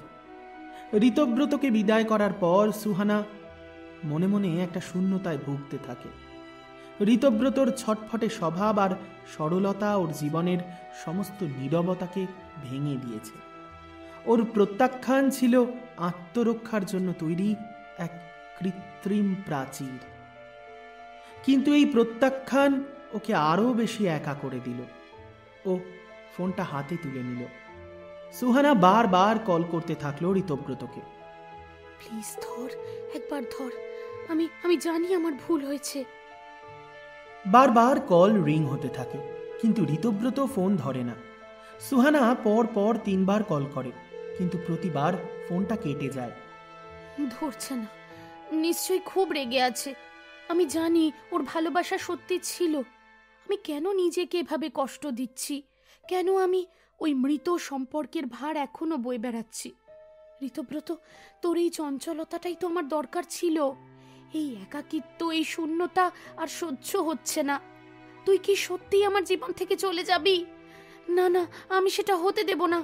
ঋতব্রতকে বিদায় করার পর সুহানা মনে মনে একটা শূন্যতায় ভুগতে থাকে। ঋতব্রতর ছটফটে স্বভাব আর সরলতা ওর জীবনের সমস্ত নীরবতাকে ভেঙে দিয়েছে। ওর প্রত্যাখ্যান ছিল আত্মরক্ষার জন্য তৈরি এক কৃত্রিম প্রাচীর। কিন্তু এই প্রত্যাখ্যান ওকে আরো বেশি একা করে দিল। ও ফোনটা হাতে তুলে নিল। সুহানা বারবার কল করতে থাকলো ঋতব্রতকে। প্লিজ ধর, একবার ধর, আমি জানি আমার ভুল হয়েছে। বারবার কল রিং হতে থাকে, কিন্তু ঋতব্রত ফোন ধরে না। সুহানা পর পর 3 বার কল করে, কিন্তু প্রতিবার ফোনটা কেটে যায়। ধরছে না, নিশ্চয়ই খুব রেগে আছে। আমি জানি ওর ভালোবাসা সত্যি ছিল। আমি কেন নিজেকে এভাবে কষ্ট দিচ্ছি? কেন আমি ওই মৃত সম্পর্কের ভার এখনো বয়ে বেড়াচ্ছি? ঋতব্রত, তোর এই চঞ্চলতাটাই তো আমার দরকার ছিল। এই একাকিত্ব, এই শূন্যতা আর সহ্য হচ্ছে না। তুই কি সত্যিই আমার জীবন থেকে চলে যাবি? না না, আমি সেটা হতে দেব না।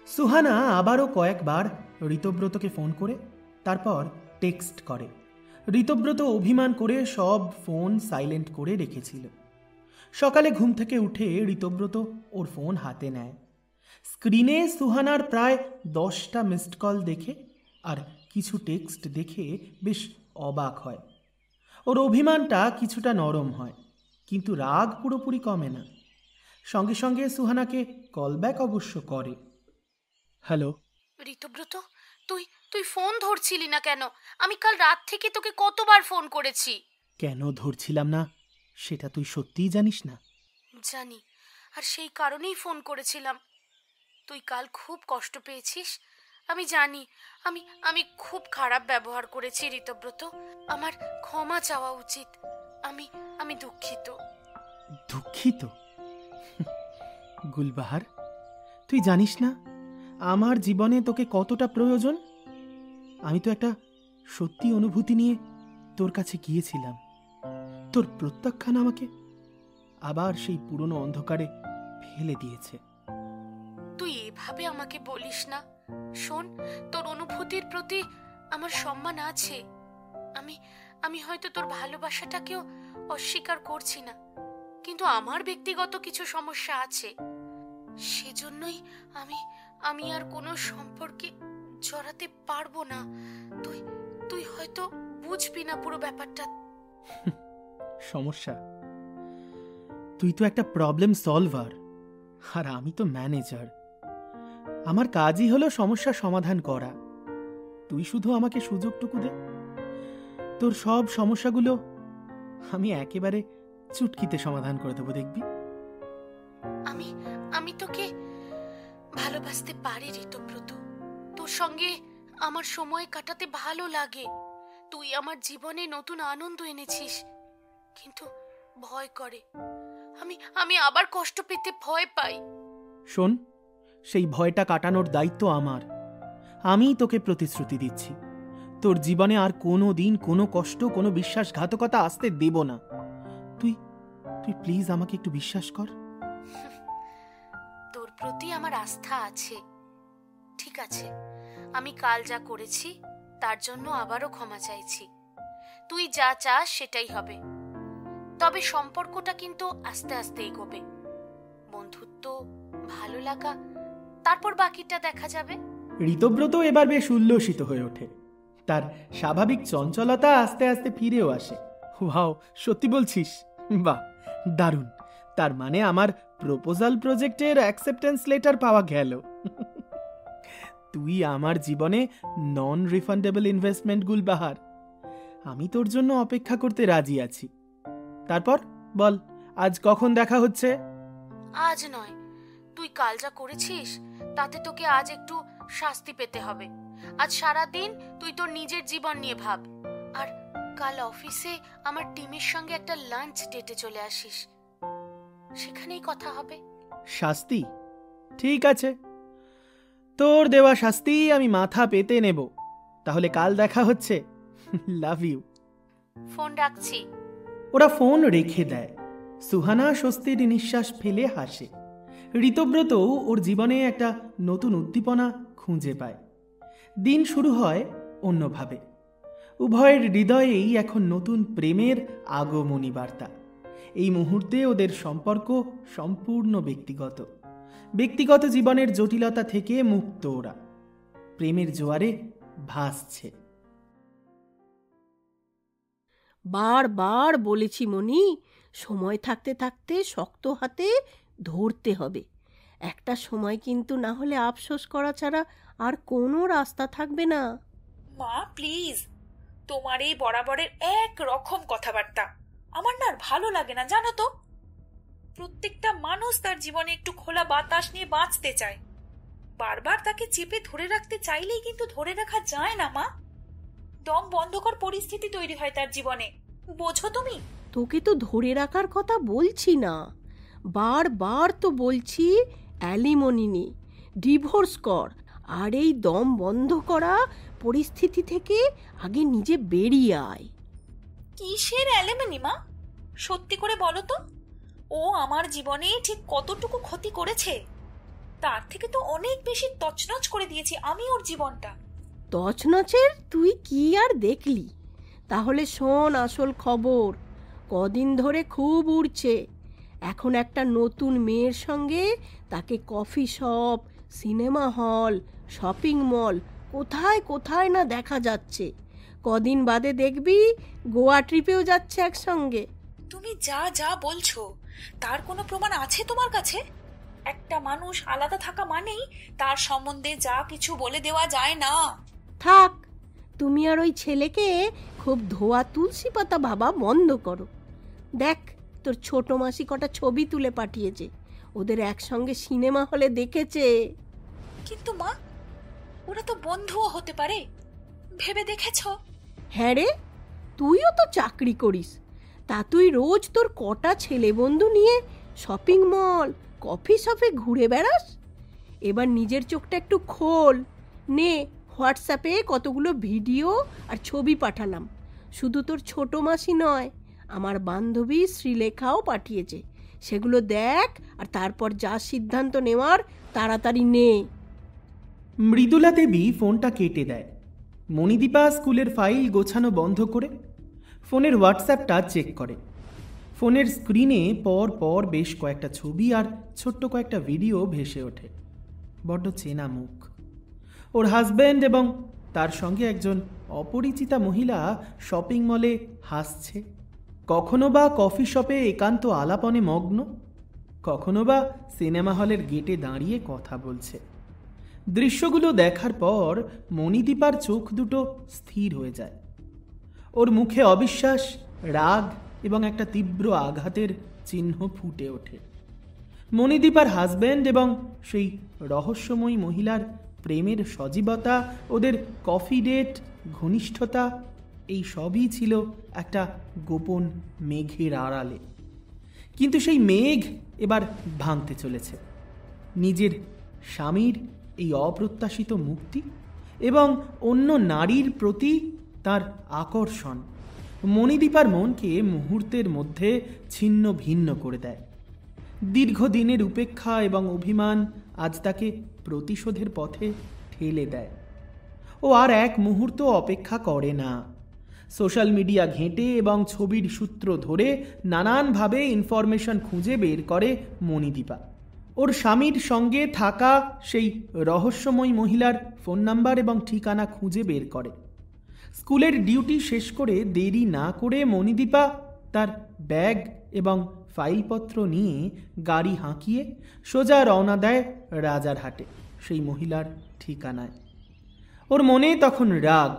সুহানা আবারও কয়েকবার ঋতব্রতকে ফোন করে তারপর টেক্সট করে। ঋতব্রত অভিমান করে সব ফোন সাইলেন্ট করে রেখেছিল। সকালে ঘুম থেকে উঠে ঋতব্রত ওর ফোন হাতে নেয়। স্ক্রিনে সুহানার প্রায় 10টা মিসড কল দেখে আর কিছু টেক্সট দেখে বেশ অবাক হয়। ওর অভিমানটা কিছুটা নরম হয়, কিন্তু রাগ পুরোপুরি কমে না। সঙ্গে সঙ্গে সুহানাকে কলব্যাক অবশ্য করে। হ্যালো ঋতব্রত, তুই ফোন ধরছিলি না কেন? আমি কাল রাত থেকে তোকে কতবার ফোন করেছি। কেন ধরছিলাম না সেটা তুই সত্যিই জানিস না? জানি, আর সেই কারণেই ফোন করেছিলাম। তুই কাল খুব কষ্ট পেয়েছিস, আমি জানি। আমি খুব খারাপ ব্যবহার করেছি ঋতব্রত। আমার ক্ষমা চাওয়া উচিত। আমি দুঃখিত। দুঃখিত? গুলবাহার, তুই জানিস না আমার জীবনে তোকে কতটা প্রয়োজন। আমি তো একটা সত্যি অনুভূতি নিয়ে তোর কাছে গিয়েছিলাম। তোর প্রত্যাখ্যান আমাকে আবার সেই পুরনো অন্ধকারে ফেলে দিয়েছে। তুই এভাবে আমাকে বলিস না। শোন, তোর অনুভূতির প্রতি আমার সম্মান আছে। আমি হয়তো তোর ভালোবাসাটাকেও অস্বীকার করছি না, কিন্তু আমার ব্যক্তিগত কিছু সমস্যা আছে। সেজন্যই আমি আর কোনো সম্পর্কে জড়াতে পারবো না। তুই হয়তো বুঝবি না পুরো ব্যাপারটা। সমস্যা? তুই তো একটা প্রবলেম সলভার, আর আমি তো ম্যানেজার। আমার কাজই হলো সমস্যা সমাধান করা। তুই শুধু আমাকে সুযোগটুকু দে, তোর সব সমস্যাগুলো আমি একেবারে চুটকিতে সমাধান করে দেবো, দেখবি। আমি তোকে ভালোবাসতে পারি ঋতব্রত। তোর সঙ্গে আমার সময় কাটাতে ভালো লাগে। তুই আমার জীবনে নতুন আনন্দ এনেছিস, কিন্তু ভয় করে। আমি আবার কষ্ট পেতে ভয় পাই। শোন, সেই ভয়টা কাটানোর দায়িত্ব আমার। আমি তোকে প্রতিশ্রুতি দিচ্ছি, তোর জীবনে আর কোনো দিন কোনো কষ্ট, কোনো বিশ্বাসঘাতকতা আসতে দেব না। তুই প্লিজ আমাকে একটু বিশ্বাস কর। তোর প্রতি আমার আস্থা আছে। ঠিক আছে, আমি কাল যা করেছি তার জন্য আবারও ক্ষমা চাইছি। তুই যা চাস সেটাই হবে, তবে সম্পর্কটা কিন্তু আস্তে আস্তে এগোবে। বন্ধুত্ব, ভালো লাগা, তারপর বাকিটা দেখা যাবে। ঋতব্রত এবার বেশ উল্লসিত হয়ে ওঠে। তার স্বাভাবিক চঞ্চলতা আস্তে আস্তে ফিরেও আসে। ওয়াও, সত্যি বলছিস? বাহ, দারুণ। তার মানে আমার প্রপোজাল প্রজেক্টের অ্যাকসেপ্টেন্স লেটার পাওয়া গেল। তুই আমার জীবনে নন রিফান্ডেবল ইনভেস্টমেন্ট গুলবাহার। আমি তোর জন্য অপেক্ষা করতে রাজি আছি। তারপর বল, আজ কখন দেখা হচ্ছে? আজ নয়, তুই কাল যা করেছিস তাতে তোকে আজ একটু শাস্তি পেতে হবে। আজ সারা দিন তুই তোর নিজের জীবন নিয়ে ভাব, আর কাল অফিসে আমার টিমের সঙ্গে একটা লাঞ্চ ডেটে চলে আসিস, সেখানেই কথা হবে। শাস্তি? ঠিক আছে, তোর দেওয়া শাস্তি আমি মাথা পেতে নেব। তাহলে কাল দেখা হচ্ছে। Love you. ফোন রাখছি। ওরা ফোন রেখে দেয়। সুহানা স্বস্তির নিঃশ্বাস ফেলে হাসে। ঋতব্রত ওর জীবনে একটা নতুন উদ্দীপনা খুঁজে পায়। দিন শুরু হয় অন্যভাবে। উভয়ের হৃদয়েই এখন নতুন প্রেমের আগমনী বার্তা। এই মুহূর্তে ওদের সম্পর্ক সম্পূর্ণ ব্যক্তিগত। ব্যক্তিগত জীবনের জটিলতা থেকে মুক্ত ওরা প্রেমের জোয়ারে ভাসছে। বারবার বলেছি মনি, সময় থাকতে থাকতে শক্ত হাতে ধরতে হবে। একটা সময় কিন্তু না হলে আফসোস করা ছাড়া আর কোনো রাস্তা থাকবে না। মা প্লিজ, তোমার এই বরাবরের এক রকম কথাবার্তা আমার না ভালো লাগে না, জানো তো। প্রত্যেকটা মানুষ তার জীবনে একটু খোলা বাতাস নিয়ে বাঁচতে চায়। বারবার তাকে চেপে ধরে রাখতে চাইলেই কিন্তু ধরে রাখা যায় না মা। দম বন্ধকর পরিস্থিতি তৈরি হয় তার জীবনে, বোঝো তুমি? তোকে তো ধরে রাখার কথা বলছি না, বারবার তো বলছি অ্যালিমনি নে, ডিভোর্স কর। আর এই দম বন্ধ করা পরিস্থিতি থেকে আগে নিজে বেরিয়ে আয়। কিসের অ্যালিমনি মা? সত্যি করে বলো তো, ও আমার জীবনে ঠিক কতটুকু ক্ষতি করেছে? তার থেকে তো অনেক বেশি তছনছ করে দিয়েছি আমি ওর জীবনটা। তছনছের তুই কি আর দেখলি? তাহলে শোন আসল খবর। কদিন ধরে খুব উড়ছে। এখন একটা নতুন মেয়ের সঙ্গে তাকে coffee shop, cinema hall, shopping mall, কোথায় কোথায় না দেখা যাচ্ছে। কদিন বাদে দেখবি গোয়া ট্রিপেও যাচ্ছে একসঙ্গে। তুমি যা যা বলছো তার কোনো প্রমাণ আছে তোমার কাছে? একটা মানুষ আলাদা থাকা মানেই তার সম্বন্ধে যা কিছু বলে দেওয়া যায় না। থাক, তুমি আর ওই ছেলেকে খুব ধোয়া তুলসী পাতা ভাবা বন্ধ করো। দেখ, তোর ছোট মাসি কটা ছবি তুলে পাঠিয়েছে, ওদের একসঙ্গে সিনেমা হলে দেখেছে। কিন্তু মা, ওরা তো বন্ধুও হতে পারে, ভেবে দেখেছো? হ্যাঁ রে, তুইও তো চাকরি করিস, তা তুই রোজ তোর কটা ছেলে বন্ধু নিয়ে শপিং মল, কফি শপে ঘুরে বেড়াস? এবার নিজের চোখটা একটু খোল। নে, হোয়াটসঅ্যাপে কতগুলো ভিডিও আর ছবি পাঠালাম। শুধু তোর ছোট মাসি নয়, আমার বান্ধবী শ্রীলেখাও পাঠিয়েছে। সেগুলো দেখ, আর তারপর যা সিদ্ধান্ত নেওয়ার তাড়াতাড়ি নে। মৃদুলা দেবী ফোনটা কেটে দেয়। মণিদীপা স্কুলের ফাইল গোছানো বন্ধ করে ফোনের হোয়াটসঅ্যাপটা চেক করে। ফোনের স্ক্রিনে পর পর বেশ কয়েকটা ছবি আর ছোট্ট কয়েকটা ভিডিও ভেসে ওঠে। বড্ড চেনা মুখ। ওর হাজব্যান্ড এবং তার সঙ্গে একজন অপরিচিতা মহিলা শপিং মলে হাসছে, কখনো বা কফি শপে একান্ত আলাপনে মগ্ন, কখনো বা সিনেমা হলের গেটে দাঁড়িয়ে কথা বলছে। দৃশ্যগুলো দেখার পর মণিদীপার চোখ দুটো স্থির হয়ে যায়। ওর মুখে অবিশ্বাস, রাগ এবং একটা তীব্র আঘাতের চিহ্ন ফুটে ওঠে। মণিদীপার হাজব্যান্ড এবং সেই রহস্যময়ী মহিলার প্রেমের সজীবতা, ওদের কফি ডেট, ঘনিষ্ঠতা, এই সবই ছিল একটা গোপন মেঘের আড়ালে। কিন্তু সেই মেঘ এবার ভাঙতে চলেছে। নিজের স্বামীর এই অপ্রত্যাশিত মুক্তি এবং অন্য নারীর প্রতি তার আকর্ষণ মণিদীপার মনকে মুহূর্তের মধ্যে ছিন্ন ভিন্ন করে দেয়। দীর্ঘদিনের উপেক্ষা এবং অভিমান আজ তাকে প্রতিশোধের পথে ঠেলে দেয়। ও আর এক মুহূর্ত অপেক্ষা করে না। সোশ্যাল মিডিয়া ঘেঁটে এবং ছবির সূত্র ধরে নানানভাবে ইনফরমেশন খুঁজে বের করে মণিদীপা। ওর স্বামীর সঙ্গে থাকা সেই রহস্যময়ী মহিলার ফোন নাম্বার এবং ঠিকানা খুঁজে বের করে। স্কুলের ডিউটি শেষ করে দেরি না করে মণিদীপা তার ব্যাগ এবং ফাইলপত্র নিয়ে গাড়ি হাঁকিয়ে সোজা রওনা দেয় রাজারহাটে সেই মহিলার ঠিকানায়। ওর মনে তখন রাগ,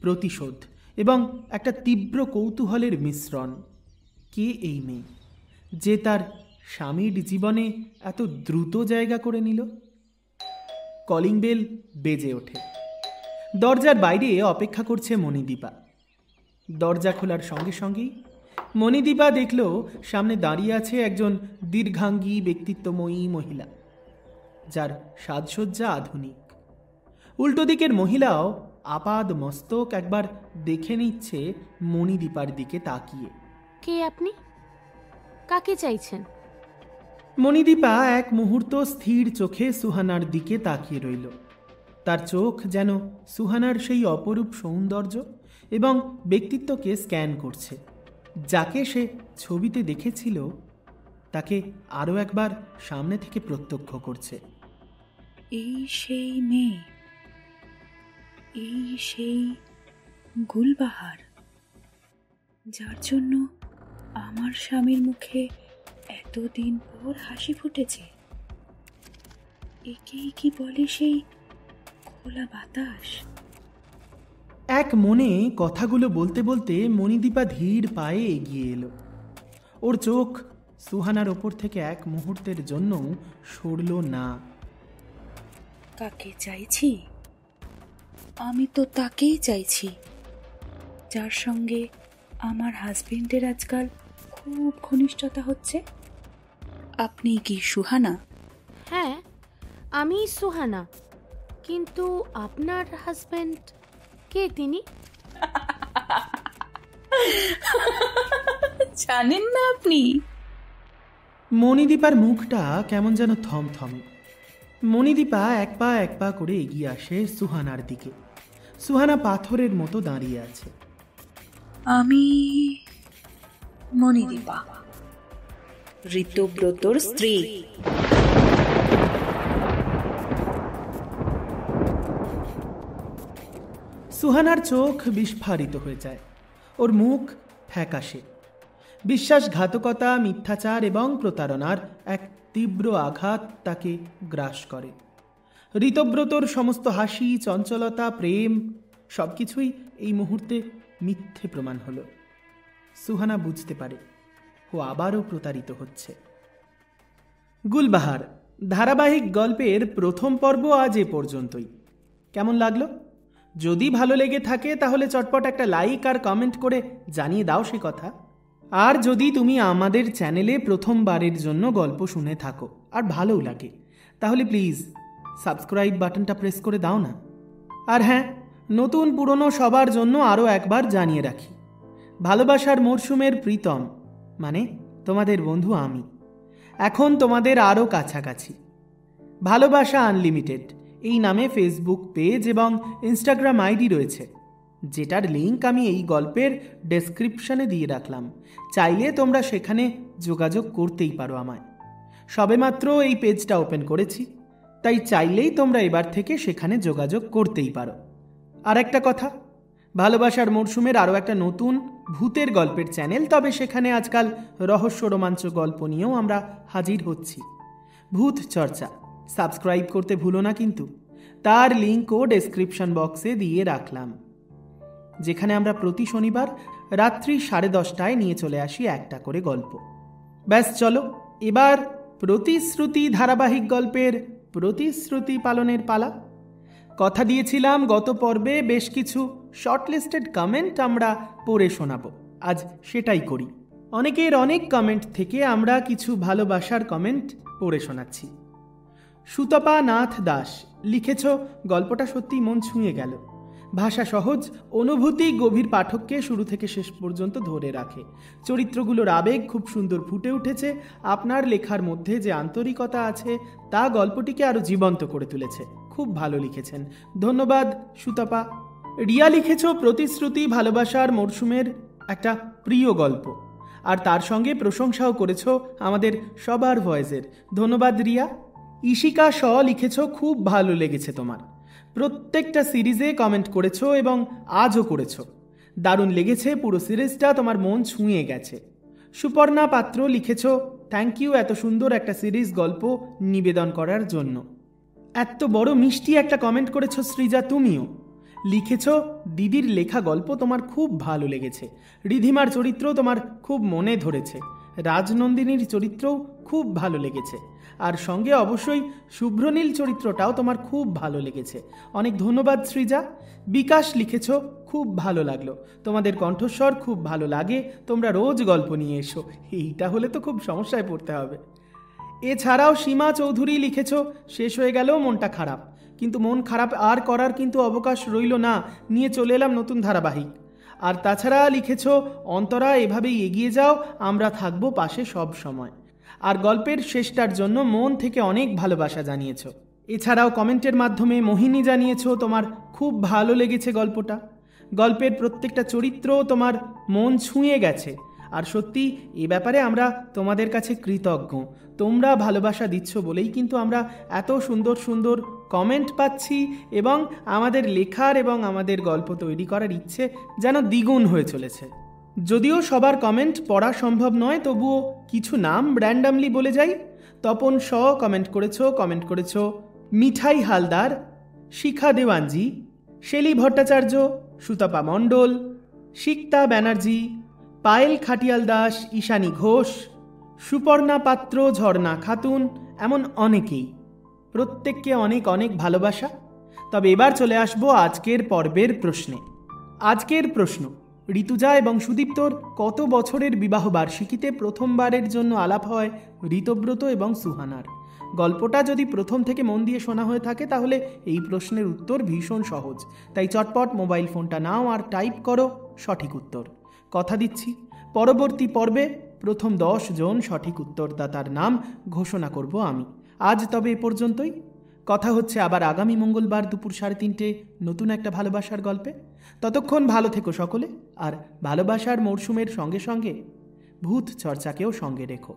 প্রতিশোধ এবং একটা তীব্র কৌতূহলের মিশ্রণ। কে এই মেয়ে যে তার স্বামীর জীবনে এত দ্রুত জায়গা করে নিল? কলিং বেল বেজে ওঠে। দরজার বাইরে অপেক্ষা করছে মণিদীপা। দরজা খোলার সঙ্গে সঙ্গেই মণিদীপা দেখল সামনে দাঁড়িয়ে আছে একজন দীর্ঘাঙ্গী ব্যক্তিত্বময়ী মহিলা, যার সাজসজ্জা আধুনিক। উল্টো দিকের মহিলাও আপাদ মস্তক একবার দেখে নিচ্ছে মণিদীপার দিকে তাকিয়ে। কে আপনি? কাকে চাইছেন? মণিদীপা এক মুহূর্ত স্থির চোখে সুহানার দিকে তাকিয়ে রইল। তার চোখ যেন সুহানার সেই অপরূপ সৌন্দর্য এবং ব্যক্তিত্বকে স্ক্যান করছে। যাকে সে ছবিতে দেখেছিল তাকে আরও একবার সামনে থেকে প্রত্যক্ষ করছে। এই সেই মেয়ে, এই সেই গুলবাহার, যার জন্য আমার স্বামীর মুখে এতদিন পর হাসি ফুটেছে। একেই কি বলে সেই খোলা বাতাস? এক মনে কথাগুলো বলতে বলতে মণিদীপা ধীর পায়ে এগিয়ে এলো। ওর চোখ সুহানার ওপর থেকে এক মুহূর্তের জন্য সরল না। কাকে চাইছি? আমি তো তাকেই চাইছি যার সঙ্গে আমার হাজবেন্ডের আজকাল খুব ঘনিষ্ঠতা হচ্ছে। আপনি কি সুহানা? হ্যাঁ, আমি সুহানা। কিন্তু আপনার হাজবেন্ড কে তিনি? জানেন না আপনি? মণিদীপার মুখটা কেমন যেন থমথমে। মণিদীপা এক পা করে এগিয়ে আসে সুহানার দিকে। সুহানা পাথরের মতো দাঁড়িয়ে আছে। আমি মণিদীপা, ঋতব্রতর স্ত্রী। সুহানার চোখ বিস্ফারিত হয়ে যায়। ওর মুখ ফ্যাকাশে। বিশ্বাসঘাতকতা, মিথ্যাচার এবং প্রতারণার এক তীব্র আঘাত তাকে গ্রাস করে। ঋতব্রতর সমস্ত হাসি, চঞ্চলতা, প্রেম সবকিছুই এই মুহূর্তে মিথ্যে প্রমাণ হলো। সুহানা বুঝতে পারে ও আবারও প্রতারিত হচ্ছে। গুলবাহার ধারাবাহিক গল্পের প্রথম পর্ব আজ এ পর্যন্তই। কেমন লাগলো? যদি ভালো লেগে থাকে তাহলে চটপট একটা লাইক আর কমেন্ট করে জানিয়ে দাও সে কথা। আর যদি তুমি আমাদের চ্যানেলে প্রথমবারের জন্য গল্প শুনে থাকো আর ভালোও লাগে, তাহলে প্লিজ সাবস্ক্রাইব বাটনটা প্রেস করে দাও না। আর হ্যাঁ, নতুন পুরনো সবার জন্য আরও একবার জানিয়ে রাখি, ভালোবাসার মরশুমের প্রীতম মানে তোমাদের বন্ধু আমি এখন তোমাদের আরও কাছাকাছি। ভালোবাসা আনলিমিটেড এই নামে ফেসবুক পেজ এবং ইনস্টাগ্রাম আইডি রয়েছে, যেটার লিঙ্ক আমি এই গল্পের ডেসক্রিপশনে দিয়ে রাখলাম। চাইলে তোমরা সেখানে যোগাযোগ করতেই পারো আমায়। সবেমাত্র এই পেজটা ওপেন করেছি, তাই চাইলেই তোমরা এবার থেকে সেখানে যোগাযোগ করতেই পারো। আর একটা কথা, ভালোবাসার মরশুমের আরও একটা নতুন ভূতের গল্পের চ্যানেল, তবে সেখানে আজকাল রহস্য রোমাঞ্চ গল্প নিয়েও আমরা হাজির হচ্ছি। ভূত চর্চা সাবস্ক্রাইব করতে ভুলো না কিন্তু, তার লিঙ্কও ডেসক্রিপশন বক্সে দিয়ে রাখলাম, যেখানে আমরা প্রতি শনিবার রাত্রি 10:30টায় নিয়ে চলে আসি একটা করে গল্প। ব্যাস চলো, এবার প্রতিশ্রুতি ধারাবাহিক গল্পের প্রতিশ্রুতি পালনের পালা। কথা দিয়েছিলাম গত পর্বে বেশ কিছু শর্টলিস্টেড কমেন্ট আমরা পড়ে শোনাবো, আজ সেটাই করি। অনেকের অনেক কমেন্ট থেকে আমরা কিছু ভালোবাসার কমেন্ট পড়ে শোনাচ্ছি। সুতপা নাথ দাস লিখেছ, গল্পটা সত্যি মন ছুঁয়ে গেল। ভাষা সহজ, অনুভূতি গভীর, পাঠককে শুরু থেকে শেষ পর্যন্ত ধরে রাখে। চরিত্রগুলোর আবেগ খুব সুন্দর ফুটে উঠেছে। আপনার লেখার মধ্যে যে আন্তরিকতা আছে তা গল্পটিকে আরও জীবন্ত করে তুলেছে। খুব ভালো লিখেছেন, ধন্যবাদ সুতপা। রিয়া লিখেছ, প্রতিশ্রুতি ভালোবাসার মরশুমের একটা প্রিয় গল্প, আর তার সঙ্গে প্রশংসাও করেছ আমাদের সবার ভয়েসের। ধন্যবাদ রিয়া। ইশিকা শ লিখেছ, খুব ভালো লেগেছে তোমার। প্রত্যেকটা সিরিজে কমেন্ট করেছো এবং আজও করেছো। দারুণ লেগেছে পুরো সিরিজটা, তোমার মন ছুঁয়ে গেছে। সুপর্ণা পাত্র লিখেছ, থ্যাংক ইউ এত সুন্দর একটা সিরিজ গল্প নিবেদন করার জন্য। এত বড় মিষ্টি একটা কমেন্ট করেছো সৃজা তুমিও। লিখেছ, দিদির লেখা গল্প তোমার খুব ভালো লেগেছে। রিধিমার চরিত্র তোমার খুব মনে ধরেছে। রাজনন্দিনীর চরিত্রও খুব ভালো লেগেছে, আর সঙ্গে অবশ্যই শুভ্রনীল চরিত্রটাও তোমার খুব ভালো লেগেছে। অনেক ধন্যবাদ সৃজা। বিকাশ লিখেছ, খুব ভালো লাগলো, তোমাদের কণ্ঠস্বর খুব ভালো লাগে, তোমরা রোজ গল্প নিয়ে এসো। এইটা হলে তো খুব সমস্যায় পড়তে হবে। এছাড়াও সীমা চৌধুরী লিখেছ, শেষ হয়ে গেলেও মনটা খারাপ, কিন্তু মন খারাপ আর করার কিন্তু অবকাশ রইল না, নিয়ে চলে এলাম নতুন ধারাবাহিক। আর তাছাড়া লিখেছ, অন্তরা এভাবেই এগিয়ে যাও, আমরা থাকবো পাশে সব সময়। আর গল্পের শেষটার জন্য মন থেকে অনেক ভালোবাসা জানিয়েছ। এছাড়াও কমেন্টের মাধ্যমে মোহিনী জানিয়েছ তোমার খুব ভালো লেগেছে গল্পটা। গল্পের প্রত্যেকটা চরিত্র তোমার মন ছুঁয়ে গেছে, আর সত্যি এ ব্যাপারে আমরা তোমাদের কাছে কৃতজ্ঞ। তোমরা ভালোবাসা দিচ্ছ বলেই কিন্তু আমরা এত সুন্দর সুন্দর কমেন্ট পাচ্ছি, এবং আমাদের লেখার এবং আমাদের গল্প তৈরি করার ইচ্ছে যেন দ্বিগুণ হয়ে চলেছে। যদিও সবার কমেন্ট পড়া সম্ভব নয়, তবুও কিছু নাম র্যান্ডামলি বলে যাই। তপন শ কমেন্ট করেছ মিঠাই হালদার, শিখা দেওয়ানজি, শেলি ভট্টাচার্য, সুতপা মণ্ডল, সিক্তা ব্যানার্জি, পায়েল খাটিয়াল দাস, ঈশানী ঘোষ, সুপর্ণা পাত্র, ঝর্ণা খাতুন, এমন অনেকেই। প্রত্যেককে অনেক অনেক ভালোবাসা। তবে এবার চলে আসবো আজকের পর্বের প্রশ্নে। আজকের প্রশ্ন, ঋতুজা এবং সুদীপ্তর কত বছরের বিবাহ বার্ষিকীতে প্রথমবারের জন্য আলাপ হয় ঋতব্রত এবং সুহানার? গল্পটা যদি প্রথম থেকে মন দিয়ে শোনা হয়ে থাকে তাহলে এই প্রশ্নের উত্তর ভীষণ সহজ। তাই চটপট মোবাইল ফোনটা নাও আর টাইপ করো সঠিক উত্তর। কথা দিচ্ছি, পরবর্তী পর্বে প্রথম 10 জন সঠিক উত্তরদাতার নাম ঘোষণা করব আমি। আজ তবে এ পর্যন্তই। কথা হচ্ছে আবার আগামী মঙ্গলবার দুপুর 3:30 নতুন একটা ভালোবাসার গল্পে। ততক্ষণ ভালো থেকো সকলে, আর ভালোবাসার মরশুমের সঙ্গে সঙ্গে ভূত চর্চাকেও সঙ্গে রেখো।